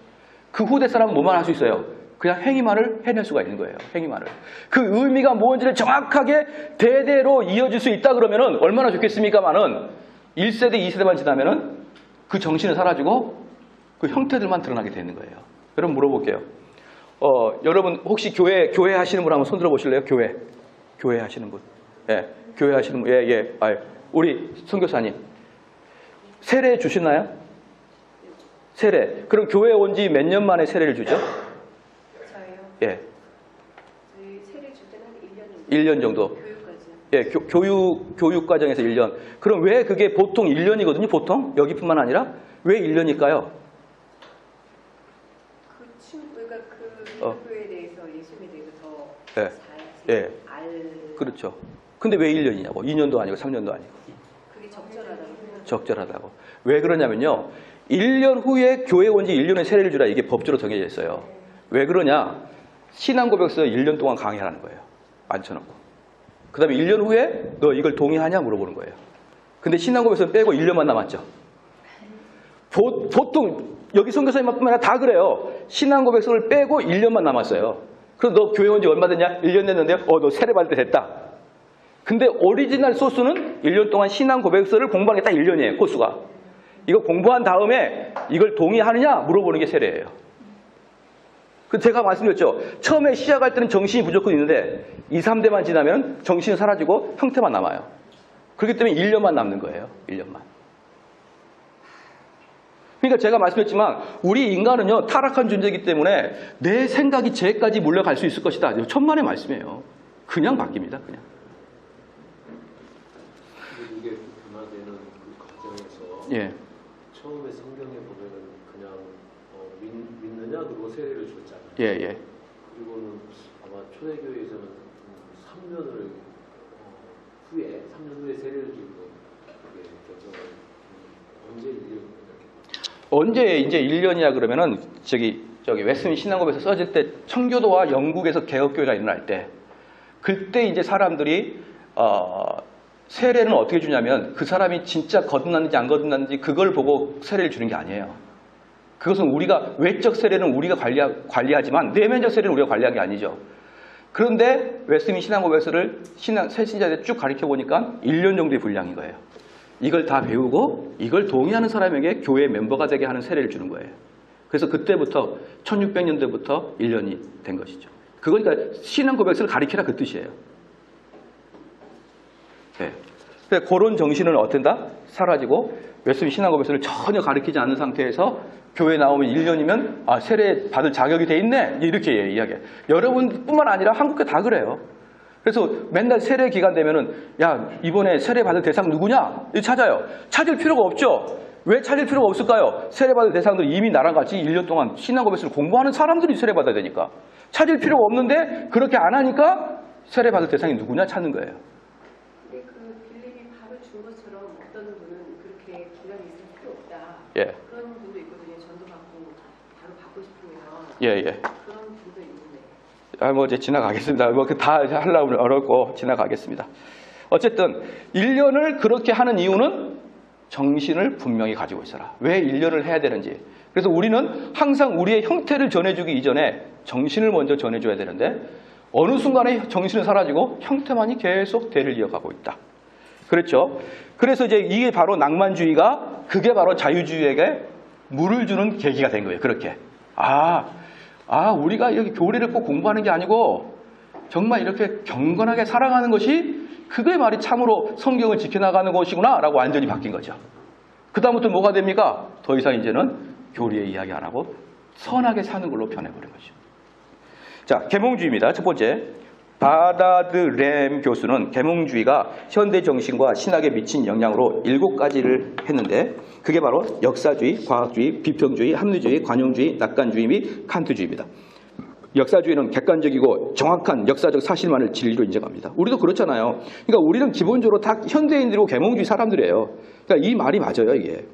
그 후대 사람은 뭐만 할 수 있어요? 그냥 행위만을 해낼 수가 있는 거예요. 행위만을. 그 의미가 뭔지를 정확하게 대대로 이어질 수 있다 그러면은 얼마나 좋겠습니까마는 1세대, 2세대만 지나면은 그 정신은 사라지고 그 형태들만 드러나게 되는 거예요. 여러분 물어볼게요. 여러분 혹시 교회 하시는 분 한번 손 들어 보실래요? 교회 하시는 분. 예, 교회 하시는 분. 예. 우리 선교사님 세례 주시나요? 세례. 그럼 교회 온 지 몇 년 만에 세례를 주죠? 저요? 예. 저희 세례 줄 때는 1년 정도. 교육까지요. 예, 교육 과정에서 1년. 그럼 왜 그게 보통 1년이거든요? 보통 여기뿐만 아니라 왜 1년일까요? 그 기독교에 대해서 예수님에 대해서 더 예. 잘 예. 그렇죠. 근데 왜 1년이냐고. 2년도 아니고 3년도 아니고. 그게 적절하다고. 적절하다고. 왜 그러냐면요. 1년 후에 교회 온 지 1년에 세례를 주라. 이게 법적으로 정해져 있어요. 왜 그러냐. 신앙고백서 1년 동안 강의하라는 거예요. 앉혀놓고. 그 다음에 1년 후에 너 이걸 동의하냐 물어보는 거예요. 근데 신앙고백서 빼고 1년만 남았죠. 보통 여기 선교사님뿐만 아니라 다 그래요. 신앙고백서를 빼고 1년만 남았어요. 그럼 너 교회 온 지 얼마 됐냐? 1년 됐는데 너 세례 받을 때 됐다. 근데 오리지널 소스는 1년 동안 신앙고백서를 공부하는 게 딱 1년이에요. 코스가. 이거 공부한 다음에 이걸 동의하느냐 물어보는 게 세례예요. 그 제가 말씀드렸죠. 처음에 시작할 때는 정신이 무조건 있는데 2, 3대만 지나면 정신이 사라지고 형태만 남아요. 그렇기 때문에 1년만 남는 거예요. 1년만. 그러니까 제가 말씀했지만 우리 인간은요 타락한 존재이기 때문에 내 생각이 죄까지 몰려갈 수 있을 것이다. 천만의 말씀이에요. 그냥 바뀝니다. 그냥. 이게 변화되는 그 과정에서 예. 처음에 성경에 보면은 그냥 믿느냐 그리고 세례를 줬잖아요. 예, 예. 그리고는 아마 초대교회에서는 3년 후에 세례를 주고 그게 결정을 언제 1년 언제 이제 1년이야 그러면은 저기 웨스민 신앙법에서 써질 때 청교도와 영국에서 개혁교회가 일어날 때 그때 이제 사람들이 세례는 어떻게 주냐면 그 사람이 진짜 거듭났는지 안 거듭났는지 그걸 보고 세례를 주는 게 아니에요. 그것은 우리가 외적 세례는 우리가 관리하지만 내면적 세례는 우리가 관리한 게 아니죠. 그런데 웨스민 신앙법에서를 새신자들 쭉 가르쳐 보니까 1년 정도의 분량인 거예요. 이걸 다 배우고 이걸 동의하는 사람에게 교회 멤버가 되게 하는 세례를 주는 거예요. 그래서 그때부터 1600년대부터 1년이 된 것이죠. 그러니까 신앙 고백서를 가리키라 그 뜻이에요. 네. 그런 정신은 어떤다? 사라지고 웨스민 신앙 고백서를 전혀 가리키지 않는 상태에서 교회 나오면 1년이면 세례 받을 자격이 돼 있네 이렇게 이야기해요. 여러분뿐만 아니라 한국에 다 그래요. 그래서 맨날 세례 기간 되면은 야 이번에 세례 받을 대상 누구냐? 찾아요. 찾을 필요가 없죠. 왜 찾을 필요가 없을까요? 세례 받을 대상들이 이미 나랑 같이 1년 동안 신앙 고백서를 공부하는 사람들이 세례 받아야 되니까. 찾을 필요가 없는데 그렇게 안 하니까 세례 받을 대상이 누구냐 찾는 거예요. 근데 그 빌립이 바로 준 것처럼 어떤 분은 그렇게 기간이 있을 필요 없다. 예. 그런 분도 있거든요. 전도 받고 바로 받고 싶으면 예. 그런 분도 있는데. 이제 지나가겠습니다. 다 하려면 어렵고 지나가겠습니다. 어쨌든 1년을 그렇게 하는 이유는 정신을 분명히 가지고 있어라. 왜 1년을 해야 되는지. 그래서 우리는 항상 우리의 형태를 전해주기 이전에 정신을 먼저 전해줘야 되는데 어느 순간에 정신은 사라지고 형태만이 계속 대를 이어가고 있다. 그렇죠? 그래서 이제 이게 바로 낭만주의가 그게 바로 자유주의에게 물을 주는 계기가 된 거예요. 그렇게. 우리가 이렇게 교리를 꼭 공부하는 게 아니고 정말 이렇게 경건하게 살아가는 것이 그게 말이 참으로 성경을 지켜나가는 것이구나 라고 완전히 바뀐 거죠. 그 다음부터 뭐가 됩니까? 더 이상 이제는 교리의 이야기 안 하고 선하게 사는 걸로 변해버린 거죠. 자, 계몽주의입니다. 첫 번째, 바다드렘 교수는 계몽주의가 현대 정신과 신학에 미친 영향으로 7가지를 했는데 그게 바로 역사주의, 과학주의, 비평주의, 합리주의, 관용주의, 낙관주의 및 칸트주의입니다. 역사주의는 객관적이고 정확한 역사적 사실만을 진리로 인정합니다. 우리도 그렇잖아요. 그러니까 우리는 기본적으로 다 현대인들이고 계몽주의 사람들이에요. 그러니까 이 말이 맞아요, 이게.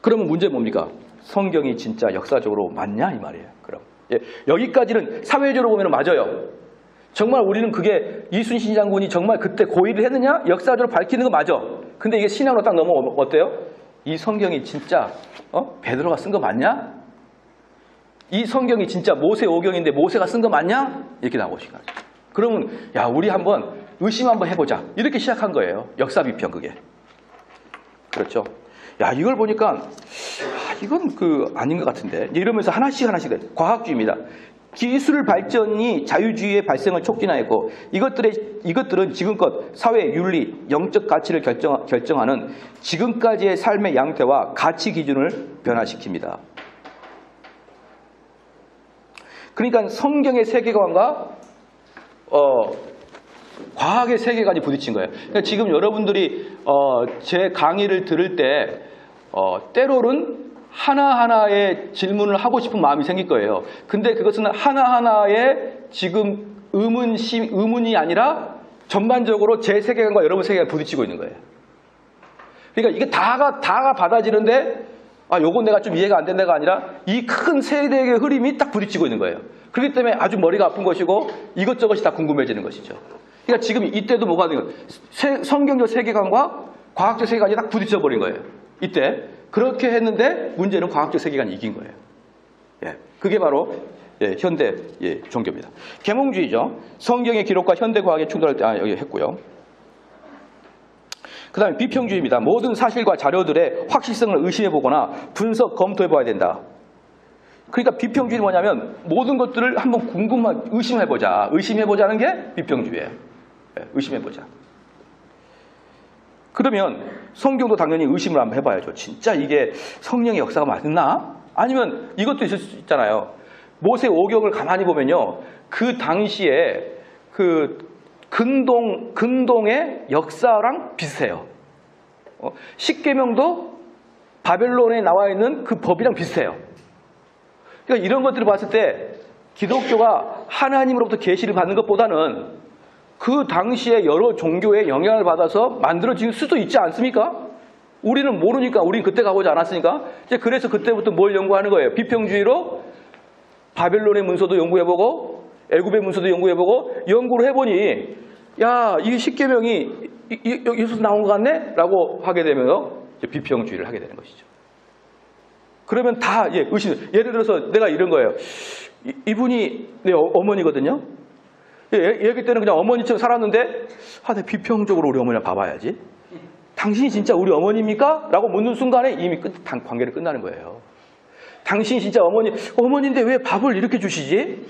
그러면 문제 뭡니까? 성경이 진짜 역사적으로 맞냐 이 말이에요. 그럼 여기까지는 사회적으로 보면 맞아요. 정말 우리는 그게 이순신 장군이 정말 그때 고의를 했느냐? 역사적으로 밝히는 거 맞아. 근데 이게 신앙으로 딱 넘어오면 어때요? 이 성경이 진짜 베드로가 쓴 거 맞냐? 이 성경이 진짜 모세 오경인데 모세가 쓴 거 맞냐? 이렇게 나오시는 거죠. 그러면 야 우리 한번 의심 한번 해보자. 이렇게 시작한 거예요. 역사 비평 그게. 그렇죠? 야 이걸 보니까 이건 아닌 것 같은데 이러면서 하나씩 과학주의입니다. 기술 발전이 자유주의의 발생을 촉진하였고 이것들은 지금껏 사회 윤리, 영적 가치를 결정하는 지금까지의 삶의 양태와 가치 기준을 변화시킵니다. 그러니까 성경의 세계관과 과학의 세계관이 부딪힌 거예요. 그러니까 지금 여러분들이 제 강의를 들을 때 때로는 하나하나의 질문을 하고 싶은 마음이 생길 거예요. 근데 그것은 하나하나의 지금 의문이 아니라 전반적으로 제 세계관과 여러분 세계관이 부딪히고 있는 거예요. 그러니까 이게 다가 받아지는데 요건 내가 좀 이해가 안 된다가 아니라 이 큰 세대의 흐름이 딱 부딪히고 있는 거예요. 그렇기 때문에 아주 머리가 아픈 것이고 이것저것이 다 궁금해지는 것이죠. 그러니까 지금 이때도 뭐가 되는 거예요? 성경적 세계관과 과학적 세계관이 딱 부딪혀 버린 거예요. 이때 그렇게 했는데 문제는 과학적 세계관이 이긴 거예요. 그게 바로 현대 종교입니다. 계몽주의죠. 성경의 기록과 현대 과학의 충돌할 때 여기 했고요. 그 다음에 비평주의입니다. 모든 사실과 자료들의 확실성을 의심해보거나 분석, 검토해봐야 된다. 그러니까 비평주의는 뭐냐면 모든 것들을 한번 의심해보자. 의심해보자는 게 비평주의예요. 의심해보자. 그러면 성경도 당연히 의심을 한번 해봐야죠. 진짜 이게 성령의 역사가 맞나? 아니면 이것도 있을 수 있잖아요. 모세 오경을 가만히 보면요. 그 당시에 그 근동의 역사랑 비슷해요. 십계명도 바벨론에 나와 있는 그 법이랑 비슷해요. 그러니까 이런 것들을 봤을 때 기독교가 하나님으로부터 계시를 받는 것보다는 그 당시에 여러 종교의 영향을 받아서 만들어질 수도 있지 않습니까? 우리는 모르니까, 우리는 그때 가보지 않았으니까. 이제 그래서 그때부터 뭘 연구하는 거예요? 비평주의로 바벨론의 문서도 연구해보고 애굽의 문서도 연구해보고 연구를 해보니 야, 이게 십계명이 여기서 나온 것 같네? 라고 하게 되면 이제 비평주의를 하게 되는 것이죠. 그러면 다 의심. 예를 들어서 내가 이런 거예요. 이분이 내 어머니거든요. 얘기 때는 그냥 어머니처럼 살았는데 내 비평적으로 우리 어머니를 봐봐야지. 당신이 진짜 우리 어머니입니까? 라고 묻는 순간에 이미 관계를 끝나는 거예요. 당신이 진짜 어머니인데 왜 밥을 이렇게 주시지?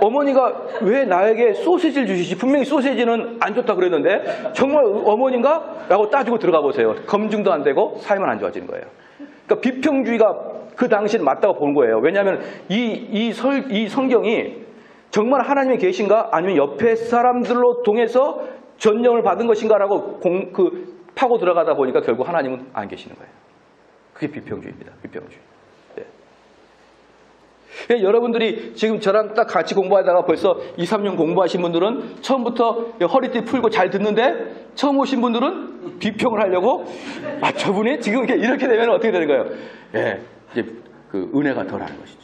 어머니가 왜 나에게 소시지를 주시지? 분명히 소시지는 안 좋다 그랬는데 정말 어머니인가? 라고 따지고 들어가 보세요. 검증도 안 되고 삶은 안 좋아지는 거예요. 그러니까 비평주의가 그 당시에는 맞다고 본 거예요. 왜냐하면 이 성경이 정말 하나님의 계신가? 아니면 옆에 사람들로 통해서 전령을 받은 것인가라고 파고 들어가다 보니까 결국 하나님은 안 계시는 거예요. 그게 비평주의입니다. 비평주의. 네. 여러분들이 지금 저랑 딱 같이 공부하다가 벌써 2, 3년 공부하신 분들은 처음부터 허리띠 풀고 잘 듣는데 처음 오신 분들은 비평을 하려고 저분이 지금 이렇게 되면 어떻게 되는 거예요? 예, 이제 그 은혜가 덜하는 것이죠.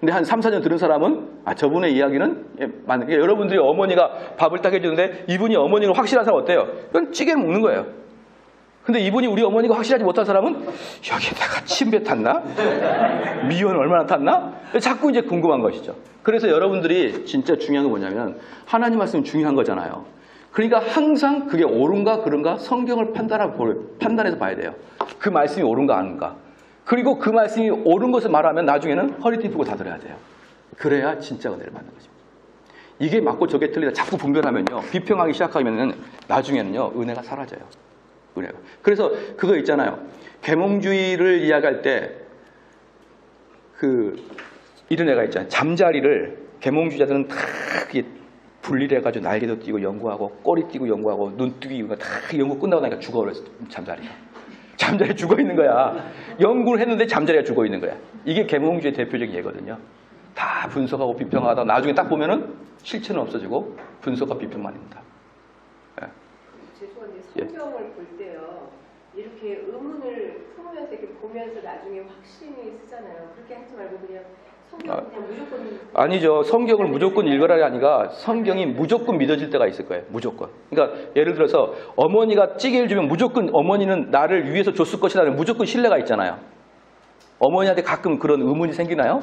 근데 한 3, 4년 들은 사람은 저분의 이야기는 맞는 게 여러분들이 어머니가 밥을 딱 해주는데 이분이 어머니는 확실한 사람 어때요? 그건 찌개를 먹는 거예요. 근데 이분이 우리 어머니가 확실하지 못한 사람은 여기다가 침배 탔나? 미연 얼마나 탔나? 자꾸 이제 궁금한 것이죠. 그래서 여러분들이 진짜 중요한 건 뭐냐면 하나님 말씀이 중요한 거잖아요. 그러니까 항상 그게 옳은가 그른가 성경을 판단해서 봐야 돼요. 그 말씀이 옳은가 아닌가. 그리고 그 말씀이 옳은 것을 말하면 나중에는 허리띠 펴고 다 들어야 돼요. 그래야 진짜 은혜를 받는 것입니다. 이게 맞고 저게 틀리다 자꾸 분별하면요. 비평하기 시작하면 나중에는요. 은혜가 사라져요. 은혜가. 그래서 그거 있잖아요. 계몽주의를 이야기할 때 이런 애가 있잖아요. 잠자리를 계몽주의자들은 다 분리를 해가지고 날개도 띄고 연구하고 꼬리 띄고 연구하고 눈 뜨고 다 연구 끝나고 나니까 죽어버렸어. 잠자리가. 잠자리에 죽어있는 거야. 연구를 했는데 잠자리가 죽어있는 거야. 이게 계몽주의 대표적인 예거든요. 다 분석하고 비평하다 나중에 딱 보면은 실체는 없어지고 분석과 비평만입니다. 예. 죄송한데 성경을 볼 때요. 이렇게 의문을 품으면서 이렇게 보면서 나중에 확신이 쓰잖아요. 그렇게 하지 말고 그냥 성경 그냥 무조건 아니죠. 성경을 무조건 읽으라가 아니라 성경이 무조건 믿어질 때가 있을 거예요. 무조건. 그러니까 예를 들어서 어머니가 찌개를 주면 무조건 어머니는 나를 위해서 줬을 것이라는 무조건 신뢰가 있잖아요. 어머니한테 가끔 그런 의문이 생기나요?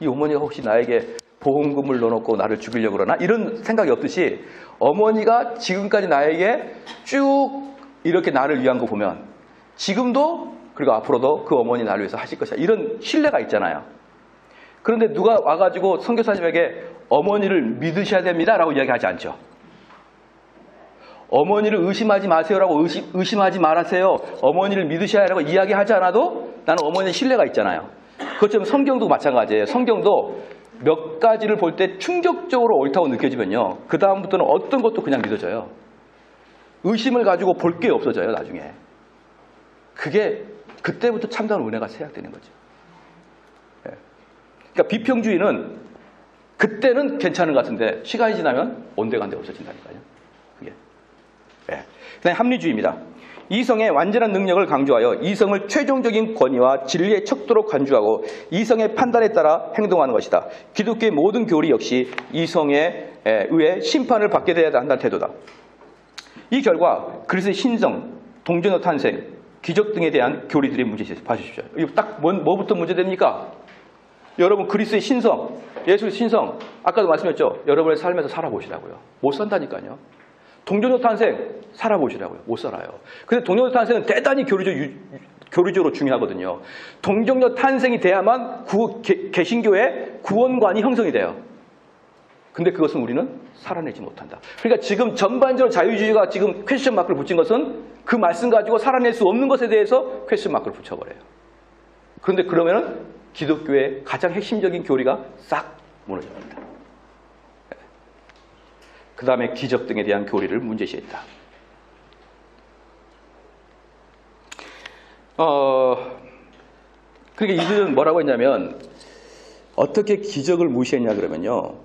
이 어머니가 혹시 나에게 보험금을 넣어놓고 나를 죽이려고 그러나? 이런 생각이 없듯이 어머니가 지금까지 나에게 쭉 이렇게 나를 위한 거 보면 지금도 그리고 앞으로도 그 어머니 나를 위해서 하실 것이야. 이런 신뢰가 있잖아요. 그런데 누가 와가지고 선교사님에게 어머니를 믿으셔야 됩니다 라고 이야기하지 않죠. 어머니를 의심하지 마세요라고 의심하지 말아세요. 어머니를 믿으셔야 하라고 이야기하지 않아도 나는 어머니의 신뢰가 있잖아요. 그것처럼 성경도 마찬가지예요. 성경도 몇 가지를 볼 때 충격적으로 옳다고 느껴지면요. 그 다음부터는 어떤 것도 그냥 믿어져요. 의심을 가지고 볼 게 없어져요. 나중에. 그게 그때부터 참다운 은혜가 시작되는 거죠. 예. 그러니까 비평주의는 그때는 괜찮은 것 같은데 시간이 지나면 온데간데 없어진다니까요. 그게. 예. 그다음에 합리주의입니다. 이성의 완전한 능력을 강조하여 이성을 최종적인 권위와 진리의 척도로 간주하고 이성의 판단에 따라 행동하는 것이다. 기독교의 모든 교리 역시 이성에 의해 심판을 받게 되어야 한다는 태도다. 이 결과 그리스도의 신성, 동정의 탄생, 기적 등에 대한 교리들의 문제있어요. 봐주십시오. 이거 딱 뭐부터 문제됩니까? 여러분 그리스도의 신성, 예수의 신성 아까도 말씀했죠. 여러분의 삶에서 살아보시라고요. 못 산다니까요. 동정적 탄생 살아보시라고요. 못 살아요. 근데 동정적 탄생은 대단히 교리적으로 중요하거든요. 동정적 탄생이 돼야만 개신교의 구원관이 형성이 돼요. 근데 그것은 우리는 살아내지 못한다. 그러니까 지금 전반적으로 자유주의가 지금 퀘스천 마크를 붙인 것은 그 말씀 가지고 살아낼 수 없는 것에 대해서 퀘스천 마크를 붙여버려요. 그런데 그러면은 기독교의 가장 핵심적인 교리가 싹 무너집니다. 그 다음에 기적 등에 대한 교리를 문제시했다. 그러니까 이들은 뭐라고 했냐면 어떻게 기적을 무시했냐 그러면요.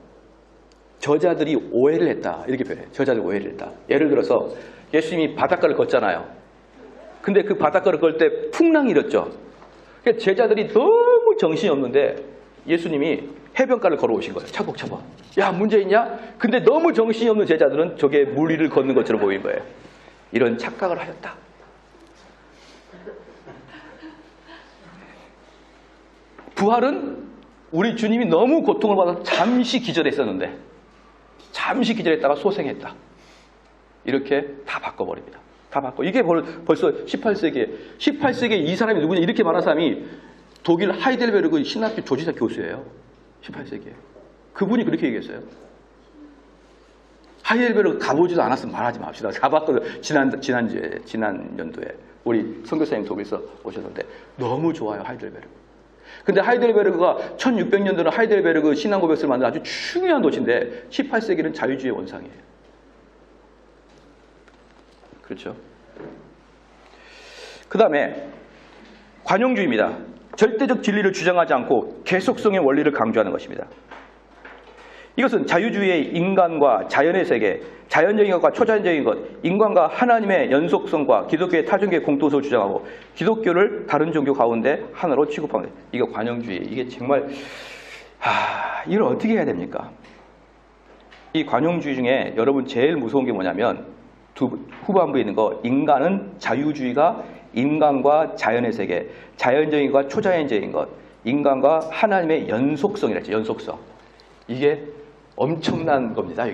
저자들이 오해를 했다. 이렇게 표현해요. 저자들이 오해를 했다. 예를 들어서 예수님이 바닷가를 걷잖아요. 근데 그 바닷가를 걸 때 풍랑이 일었죠. 그러니까 제자들이 너무 정신이 없는데 예수님이 해변가를 걸어오신 거예요. 차곡차곡. 야, 문제 있냐? 근데 너무 정신이 없는 제자들은 저게 물 위를 걷는 것처럼 보이는 거예요. 이런 착각을 하였다. 부활은 우리 주님이 너무 고통을 받아서 잠시 기절했었는데 잠시 기절했다가 소생했다. 이렇게 다 바꿔버립니다. 다 바꿔. 이게 벌써 18세기에 이 사람이 누구냐 이렇게 말한 사람이 독일 하이델베르그 신학교 조지사 교수예요. 18세기에. 그분이 그렇게 얘기했어요. 하이델베르그 가보지도 않았으면 말하지 맙시다. 가봤거든. 지난 연도에 우리 선교사님 독일에서 오셨는데 너무 좋아요. 하이델베르그. 근데 하이델베르그가 1600년도는 하이델베르그 신앙고백서를 만든 아주 중요한 도시인데 18세기는 자유주의의 원상이에요. 그렇죠? 그 다음에 관용주의입니다. 절대적 진리를 주장하지 않고 계속성의 원리를 강조하는 것입니다. 이것은 자유주의의 인간과 자연의 세계, 자연적인 것과 초자연적인 것, 인간과 하나님의 연속성과 기독교의 타종교의 공통성을 주장하고 기독교를 다른 종교 가운데 하나로 취급하는 거예요. 이거 관용주의. 이게 정말 이걸 어떻게 해야 됩니까? 이 관용주의 중에 여러분 제일 무서운 게 뭐냐면 후반부에 있는 거 인간은 자유주의가 인간과 자연의 세계, 자연적인 것과 초자연적인 것, 인간과 하나님의 연속성이랄지 연속성. 이게 엄청난 겁니다.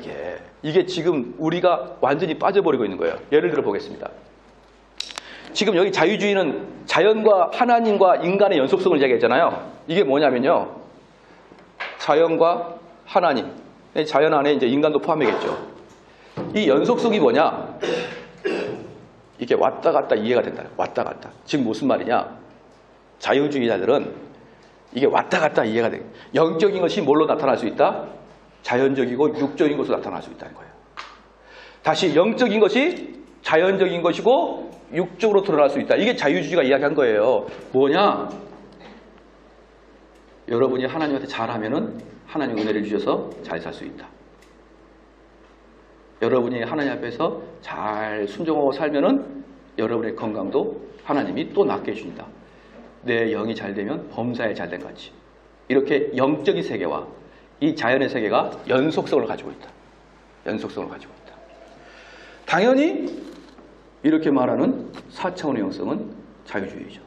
이게 지금 우리가 완전히 빠져버리고 있는 거예요. 예를 들어 보겠습니다. 지금 여기 자유주의는 자연과 하나님과 인간의 연속성을 이야기했잖아요. 이게 뭐냐면요. 자연과 하나님, 자연 안에 이제 인간도 포함이겠죠. 이 연속성이 뭐냐? 이게 왔다 갔다 이해가 된다. 왔다 갔다. 지금 무슨 말이냐? 자유주의자들은 이게 왔다 갔다 이해가 돼. 영적인 것이 뭘로 나타날 수 있다? 자연적이고 육적인 것으로 나타날 수 있다는 거예요. 다시 영적인 것이 자연적인 것이고 육적으로 드러날 수 있다. 이게 자유주의가 이야기한 거예요. 뭐냐? 여러분이 하나님한테 잘하면은 하나님 은혜를 주셔서 잘 살 수 있다. 여러분이 하나님 앞에서 잘 순종하고 살면은 여러분의 건강도 하나님이 또 낫게 해준다. 내 영이 잘 되면 범사에 잘 된 같이. 이렇게 영적인 세계와 이 자연의 세계가 연속성을 가지고 있다. 연속성을 가지고 있다. 당연히 이렇게 말하는 4차원의 영성은 자유주의죠.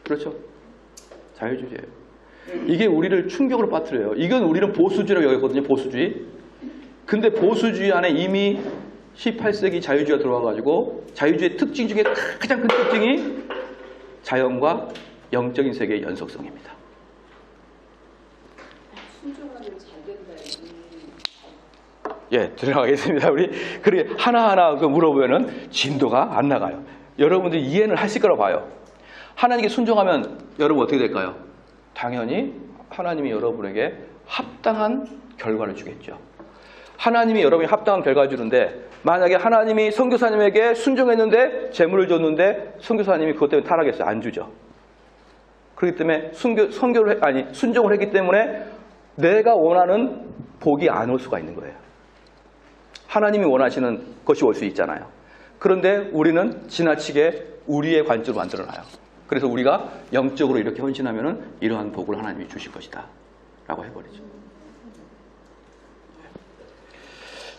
그렇죠? 자유주의예요. 이게 우리를 충격으로 빠뜨려요. 이건 우리는 보수주의라고 여겼거든요. 보수주의. 근데 보수주의 안에 이미 18세기 자유주의가 들어와가지고 자유주의의 특징 중에 가장 큰 특징이 자연과 영적인 세계의 연속성입니다. 순종하면 잘 된다. 예, 들어가겠습니다. 우리 그래 하나하나 물어보면은 진도가 안 나가요. 여러분들이 이해는 하실 거라고 봐요. 하나님께 순종하면 여러분 어떻게 될까요? 당연히 하나님이 여러분에게 합당한 결과를 주겠죠. 하나님이 여러분이 합당한 결과를 주는데 만약에 하나님이 선교사님에게 순종했는데 재물을 줬는데 선교사님이 그것 때문에 타락했어요. 안 주죠. 그렇기 때문에 순종을 했기 때문에 내가 원하는 복이 안 올 수가 있는 거예요. 하나님이 원하시는 것이 올 수 있잖아요. 그런데 우리는 지나치게 우리의 관점으로 만들어놔요. 그래서 우리가 영적으로 이렇게 헌신하면은 이러한 복을 하나님이 주실 것이다 라고 해버리죠.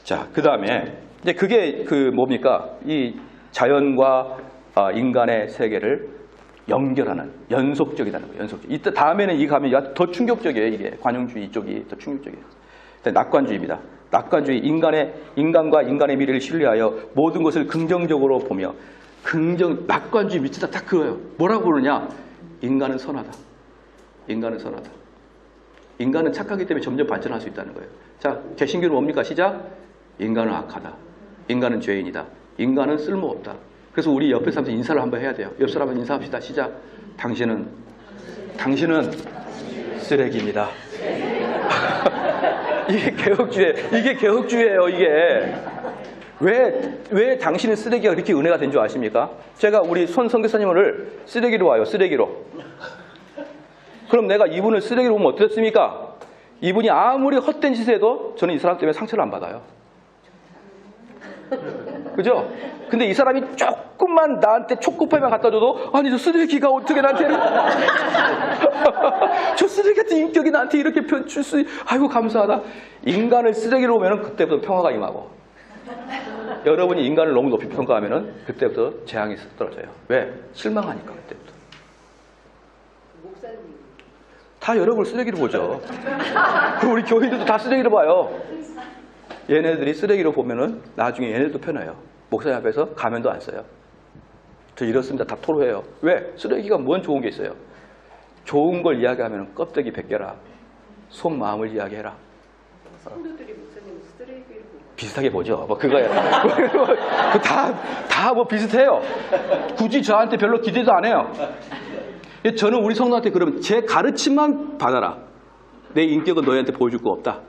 자, 그 다음에 이제 그게 뭡니까? 이 자연과 인간의 세계를 연결하는 연속적이라는 거예요. 연속적. 이때 다음에는 이 가면 더 충격적이에요. 이게 관용주의 쪽이 더 충격적이에요. 낙관주의입니다. 낙관주의 인간과 인간의 미래를 신뢰하여 모든 것을 긍정적으로 보며 낙관주의 밑에다 딱 그거예요. 뭐라고 부르냐? 인간은 선하다. 인간은 선하다. 인간은 착하기 때문에 점점 발전할 수 있다는 거예요. 자, 개신교는 뭡니까? 시작. 인간은 악하다. 인간은 죄인이다. 인간은 쓸모없다. 그래서 우리 옆에 사람한테 인사를 한번 해야 돼요. 옆 사람한테 인사합시다. 시작. 당신은 쓰레기입니다. 이게 개혁주의예요. 이게 왜 당신은 쓰레기가 그렇게 은혜가 된 줄 아십니까? 제가 우리 손 선교사님을 쓰레기로 와요. 쓰레기로. 그럼 내가 이분을 쓰레기로 보면 어떻습니까? 이분이 아무리 헛된 짓을 해도 저는 이 사람 때문에 상처를 안 받아요. 그죠? 근데 이 사람이 조금만 나한테 초코파이만 갖다 줘도 아니 저 쓰레기가 어떻게 나한테 저 쓰레기 같은 인격이 나한테 이렇게 줄 수 아이고 감사하다. 인간을 쓰레기로 보면 그때부터 평화가 임하고 여러분이 인간을 너무 높이 평가하면 그때부터 재앙이 떨어져요. 왜? 실망하니까 그때부터. 목사님. 다 여러분을 쓰레기로 보죠. 그리고 우리 교인들도 다 쓰레기로 봐요. 얘네들이 쓰레기로 보면은 나중에 얘네들도 편해요. 목사님 앞에서 가면도 안 써요. 저 이렇습니다. 다 토로해요. 왜? 쓰레기가 뭔 좋은 게 있어요. 좋은 걸 이야기하면 껍데기 벗겨라. 속마음을 이야기해라. 성도들이 목사님 쓰레기를 보고 비슷하게 보죠. 뭐 그거예요. 다 뭐 비슷해요. 굳이 저한테 별로 기대도 안 해요. 저는 우리 성도한테 그러면 제 가르침만 받아라. 내 인격은 너희한테 보여줄 거 없다.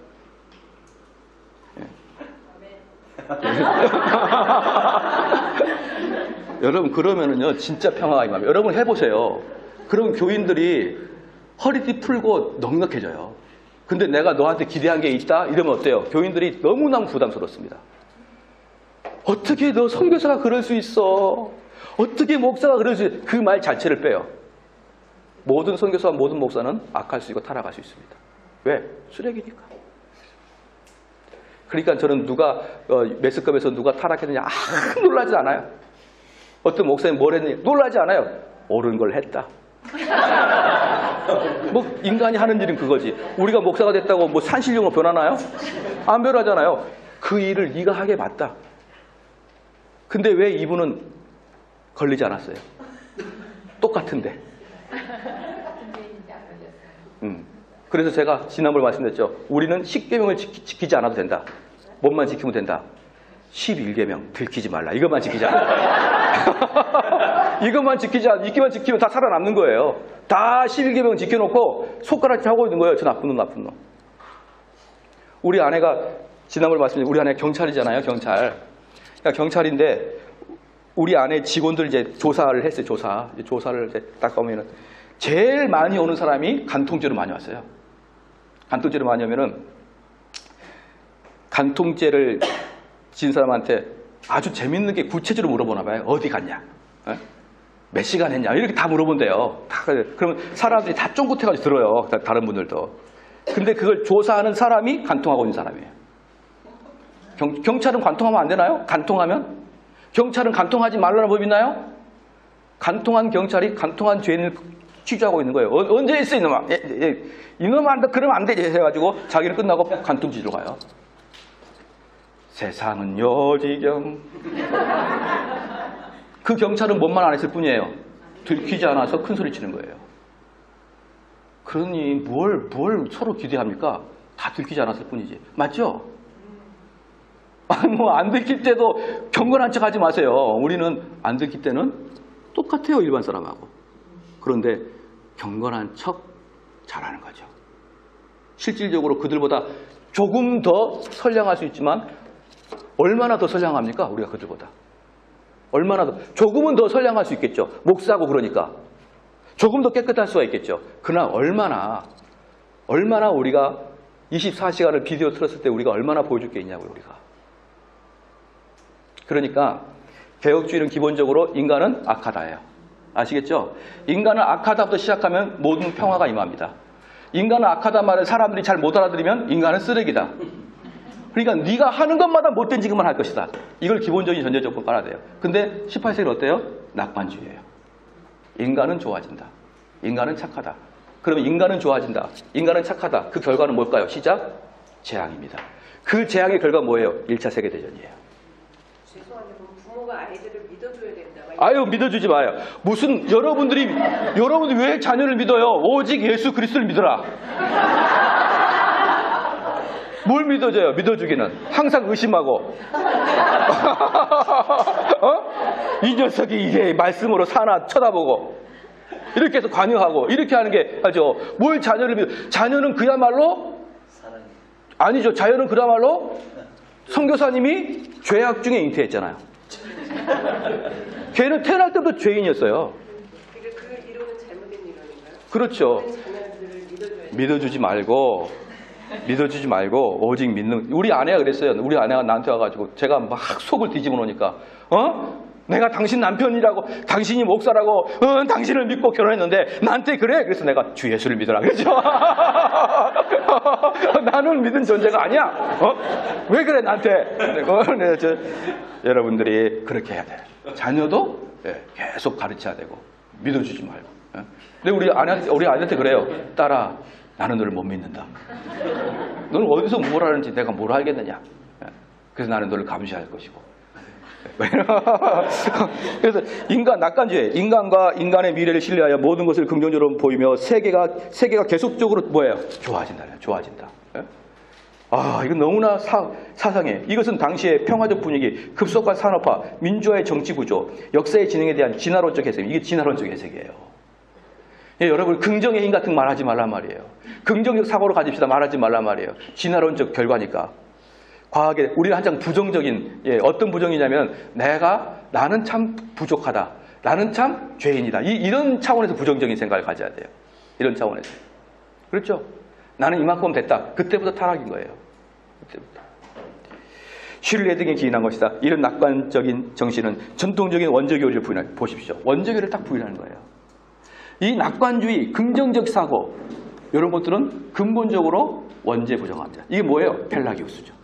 여러분 그러면은요 진짜 평화가 임합니다. 여러분 해보세요. 그럼 교인들이 허리띠 풀고 넉넉해져요. 근데 내가 너한테 기대한 게 있다? 이러면 어때요? 교인들이 너무너무 부담스럽습니다. 어떻게 너 선교사가 그럴 수 있어? 어떻게 목사가 그럴 수 있어? 그 말 자체를 빼요. 모든 선교사와 모든 목사는 악할 수 있고 타락할 수 있습니다. 왜? 쓰레기니까. 그러니까 저는 누가 매스컴에서 누가 타락했느냐 놀라지 않아요. 어떤 목사님 뭘 했느냐 놀라지 않아요. 옳은 걸 했다. 뭐 인간이 하는 일은 그거지. 우리가 목사가 됐다고 뭐 산신령으로 변하나요? 안 변하잖아요. 그 일을 네가 하게 맞다. 근데 왜 이분은 걸리지 않았어요? 똑같은데. 그래서 제가 지난번에 말씀드렸죠. 우리는 10계명을 지키지 않아도 된다. 뭔만 지키면 된다. 11계명 들키지 말라. 이것만 지키자. 이것만 지키면 다 살아남는 거예요. 다 11계명 지켜놓고 손가락질 하고 있는 거예요. 저 나쁜 놈, 나쁜 놈. 우리 아내가 지난번에 말씀드린 우리 아내 경찰이잖아요. 경찰. 그러니까 경찰인데 우리 아내 직원들 이제 조사를 했어요. 조사를 이제 딱 보면은 제일 많이 오는 사람이 간통죄로 많이 왔어요. 간통죄로 많이 오면은 간통죄를 진 사람한테 아주 재밌는 게 구체적으로 물어보나 봐요. 어디 갔냐? 몇 시간 했냐? 이렇게 다 물어본대요. 그러면 사람들이 다 쫑긋해가지고 들어요. 다른 분들도. 근데 그걸 조사하는 사람이 간통하고 있는 사람이에요. 경찰은 간통하면 안 되나요? 간통하면? 경찰은 간통하지 말라는 법이 있나요? 간통한 경찰이 간통한 죄인을 취조하고 있는 거예요. 언제 있어 이놈아? 이놈아 한다 그러면 안 되지 해가지고 자기는 끝나고 간통지로 가요. 세상은 요지경. 그 경찰은 뭔만 안 했을 뿐이에요. 들키지 않아서 큰 소리 치는 거예요. 그러니 뭘 서로 기대합니까? 다 들키지 않았을 뿐이지. 맞죠? 뭐 안 들킬 때도 경건한 척 하지 마세요. 우리는 안 들킬 때는 똑같아요. 일반 사람하고. 그런데 경건한 척 잘하는 거죠. 실질적으로 그들보다 조금 더 선량할 수 있지만 얼마나 더 선량합니까? 우리가 그들보다. 얼마나 더, 조금은 더 선량할 수 있겠죠. 목사고 그러니까. 조금 더 깨끗할 수가 있겠죠. 그러나 얼마나 우리가 24시간을 비디오 틀었을 때 우리가 얼마나 보여줄 게 있냐고요, 우리가. 그러니까 개혁주의는 기본적으로 인간은 악하다예요. 아시겠죠? 인간은 악하다부터 시작하면 모든 평화가 임합니다. 인간은 악하다 말을 사람들이 잘 못 알아들으면 인간은 쓰레기다. 그러니까 네가 하는 것마다 못된 짓만 할 것이다. 이걸 기본적인 전제 조건 깔아야 돼요. 근데 18세기는 어때요? 낙관주의예요. 인간은 좋아진다. 인간은 착하다. 그러면 인간은 좋아진다. 인간은 착하다. 그 결과는 뭘까요? 시작? 재앙입니다. 그 재앙의 결과는 뭐예요? 1차 세계대전이에요. 죄송한데 부모가 아이들을 믿어줘야 된다. 아유, 믿어주지 마요. 무슨 여러분들이 왜 자녀를 믿어요? 오직 예수 그리스도를 믿어라. 뭘 믿어줘요? 믿어주기는 항상 의심하고 이 녀석이 이게 말씀으로 사나 쳐다보고 이렇게 해서 관여하고 이렇게 하는 게 하죠. 뭘 자녀를 믿어? 자녀는 그야말로 아니죠. 자녀는 그야말로 선교사님이 죄악 중에 잉태했잖아요. 걔는 태어날 때부터 죄인이었어요. 그러니까 그 이론은 잘못된 이론인가요? 그렇죠. 자녀들을 믿어줘야지. 믿어주지 말고 오직 믿는. 우리 아내가 그랬어요. 우리 아내가 나한테 와가지고 제가 막 속을 뒤집어 놓으니까 내가 당신 남편이라고, 당신이 목사라고, 당신을 믿고 결혼했는데 나한테 그래? 그래서 내가 주 예수를 믿어라 그랬죠. 나는 믿은 존재가 아니야. 왜 그래 나한테? 여러분들이 그렇게 해야 돼. 자녀도 계속 가르쳐야 되고 믿어주지 말고. 근데 우리 아내한테 그래요. 딸아, 나는 너를 못 믿는다. 너는 어디서 뭘 하는지 내가 뭘 알겠느냐. 그래서 나는 너를 감시할 것이고. 그래서 인간 낙관주의, 인간과 인간의 미래를 신뢰하여 모든 것을 긍정적으로 보이며 세계가 계속적으로 뭐예요? 좋아진다. 이건 너무나 사상해. 이것은 당시의 평화적 분위기, 급속한 산업화, 민주화의 정치 구조, 역사의 진행에 대한 진화론적 해석. 이게 진화론적 해석이에요. 여러분, 긍정의 힘 같은 거 말하지 말란 말이에요. 긍정적 사고로 가집시다 말하지 말란 말이에요. 진화론적 결과니까. 과학에 우리는 한창 부정적인, 어떤 부정이냐면 나는 참 부족하다. 나는 참 죄인이다. 이런 차원에서 부정적인 생각을 가져야 돼요. 이런 차원에서. 그렇죠? 나는 이만큼 됐다. 그때부터 타락인 거예요. 그때부터. 신뢰 등에 기인한 것이다. 이런 낙관적인 정신은 전통적인 원죄교리를 부인하는, 보십시오. 원죄교리를 딱 부인하는 거예요. 이 낙관주의, 긍정적 사고, 이런 것들은 근본적으로 원죄 부정합니다. 이게 뭐예요? 펠라기우스죠.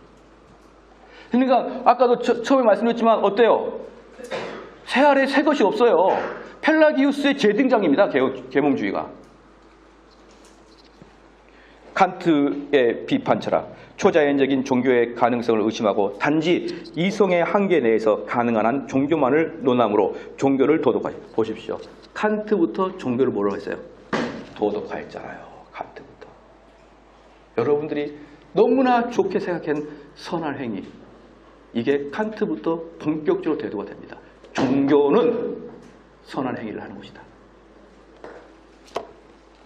그러니까 아까도 처음에 말씀드렸지만 어때요? 새 알에 새 것이 없어요. 펠라기우스의 재등장입니다. 계몽주의가. 칸트의 비판 철학, 초자연적인 종교의 가능성을 의심하고 단지 이성의 한계 내에서 가능한 한 종교만을 논함으로 종교를 도덕화해. 보십시오. 칸트부터 종교를 뭐라고 했어요? 도덕화했잖아요. 칸트부터. 여러분들이 너무나 좋게 생각한 선한 행위, 이게 칸트부터 본격적으로 대두가 됩니다. 종교는 선한 행위를 하는 것이다.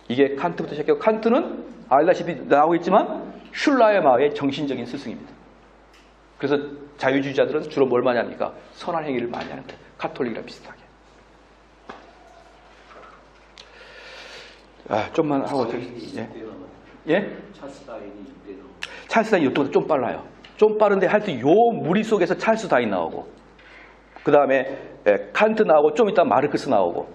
이게 칸트부터 시작해서 칸트는 알다시피 나오고 있지만 슐라이마의 정신적인 스승입니다. 그래서 자유주의자들은 주로 뭘 많이 합니까? 선한 행위를 많이 하는 거예요. 카톨릭이랑 비슷하게. 좀만 하고 예? 찰스 다윈이 이쪽보다 좀 빨라요. 좀 빠른데 하여튼 요 무리 속에서 찰스 다윈 나오고, 그 다음에 칸트 나오고, 좀 이따 마르크스 나오고,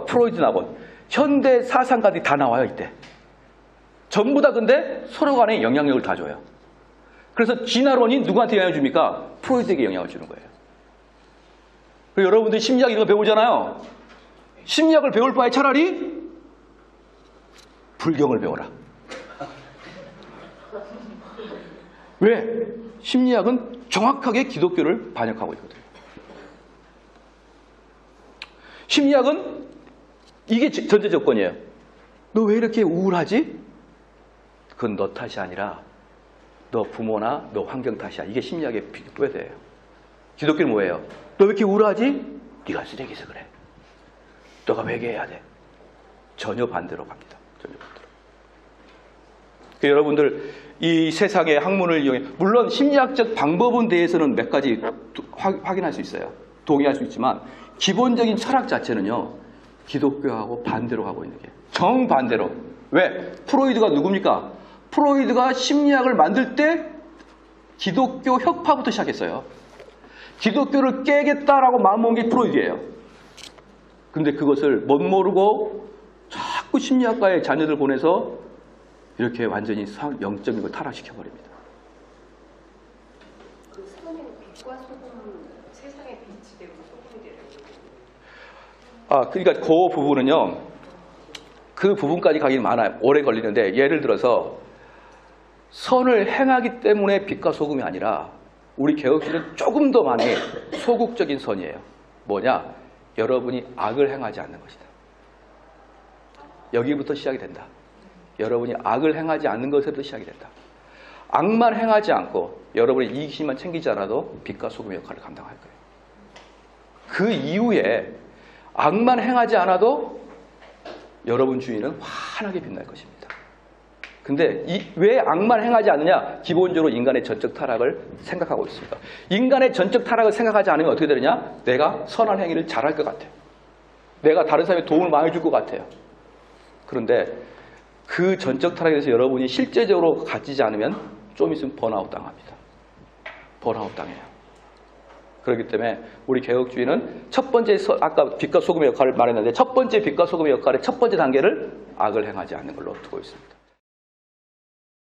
프로이드 나오고, 현대 사상가들이 다 나와요. 이때 전부 다. 근데 서로 간에 영향력을 다 줘요. 그래서 진화론이 누구한테 영향을 줍니까? 프로이드에게 영향을 주는 거예요. 그리고 여러분들이 심리학 이런 거 배우잖아요. 심리학을 배울 바에 차라리 불경을 배워라. 왜? 심리학은 정확하게 기독교를 반영하고 있거든요. 심리학은 이게 전제 조건이에요. 너 왜 이렇게 우울하지? 그건 너 탓이 아니라 너 부모나 너 환경 탓이야. 이게 심리학의 뿌여대예요. 기독교는 뭐예요? 너 왜 이렇게 우울하지? 네가 쓰레기서 그래. 너가 회개해야 돼. 전혀 반대로 갑니다. 전혀 반대로. 여러분들 이 세상의 학문을 이용해, 물론 심리학적 방법에 대해서는 몇 가지 확인할 수 있어요. 동의할 수 있지만 기본적인 철학 자체는요, 기독교하고 반대로 가고 있는 게 정반대로. 왜? 프로이드가 누굽니까? 프로이드가 심리학을 만들 때 기독교 혁파부터 시작했어요. 기독교를 깨겠다라고 마음먹은 게 프로이드예요. 근데 그것을 못 모르고 자꾸 심리학과의 자녀들 보내서 이렇게 완전히 영적인 걸 타락시켜버립니다. 그 선은 빛과 소금, 세상의 빛이 되고 소금이 되는 거예요. 그러니까 그 부분은요, 그 부분까지 가기는 많아요. 오래 걸리는데, 예를 들어서 선을 행하기 때문에 빛과 소금이 아니라 우리 개혁주의는 조금 더 많이 소극적인 선이에요. 뭐냐? 여러분이 악을 행하지 않는 것이다. 여기부터 시작이 된다. 여러분이 악을 행하지 않는 것에부터 시작이 된다. 악만 행하지 않고 여러분의 이익심만 챙기지 않아도 빛과 소금의 역할을 감당할 거예요. 그 이후에 악만 행하지 않아도 여러분 주위는 환하게 빛날 것입니다. 근데 왜 악만 행하지 않느냐? 기본적으로 인간의 전적 타락을 생각하고 있습니다. 인간의 전적 타락을 생각하지 않으면 어떻게 되느냐? 내가 선한 행위를 잘할 것 같아요. 내가 다른 사람에게 도움을 많이 줄 것 같아요. 그런데 그 전적 타락에 대해서 여러분이 실제적으로 가지지 않으면 좀 있으면 번아웃 당합니다. 번아웃 당해요. 그렇기 때문에 우리 개혁주의는 첫 번째, 아까 빛과 소금의 역할을 말했는데 첫 번째 빛과 소금의 역할의 첫 번째 단계를 악을 행하지 않는 걸로 두고 있습니다.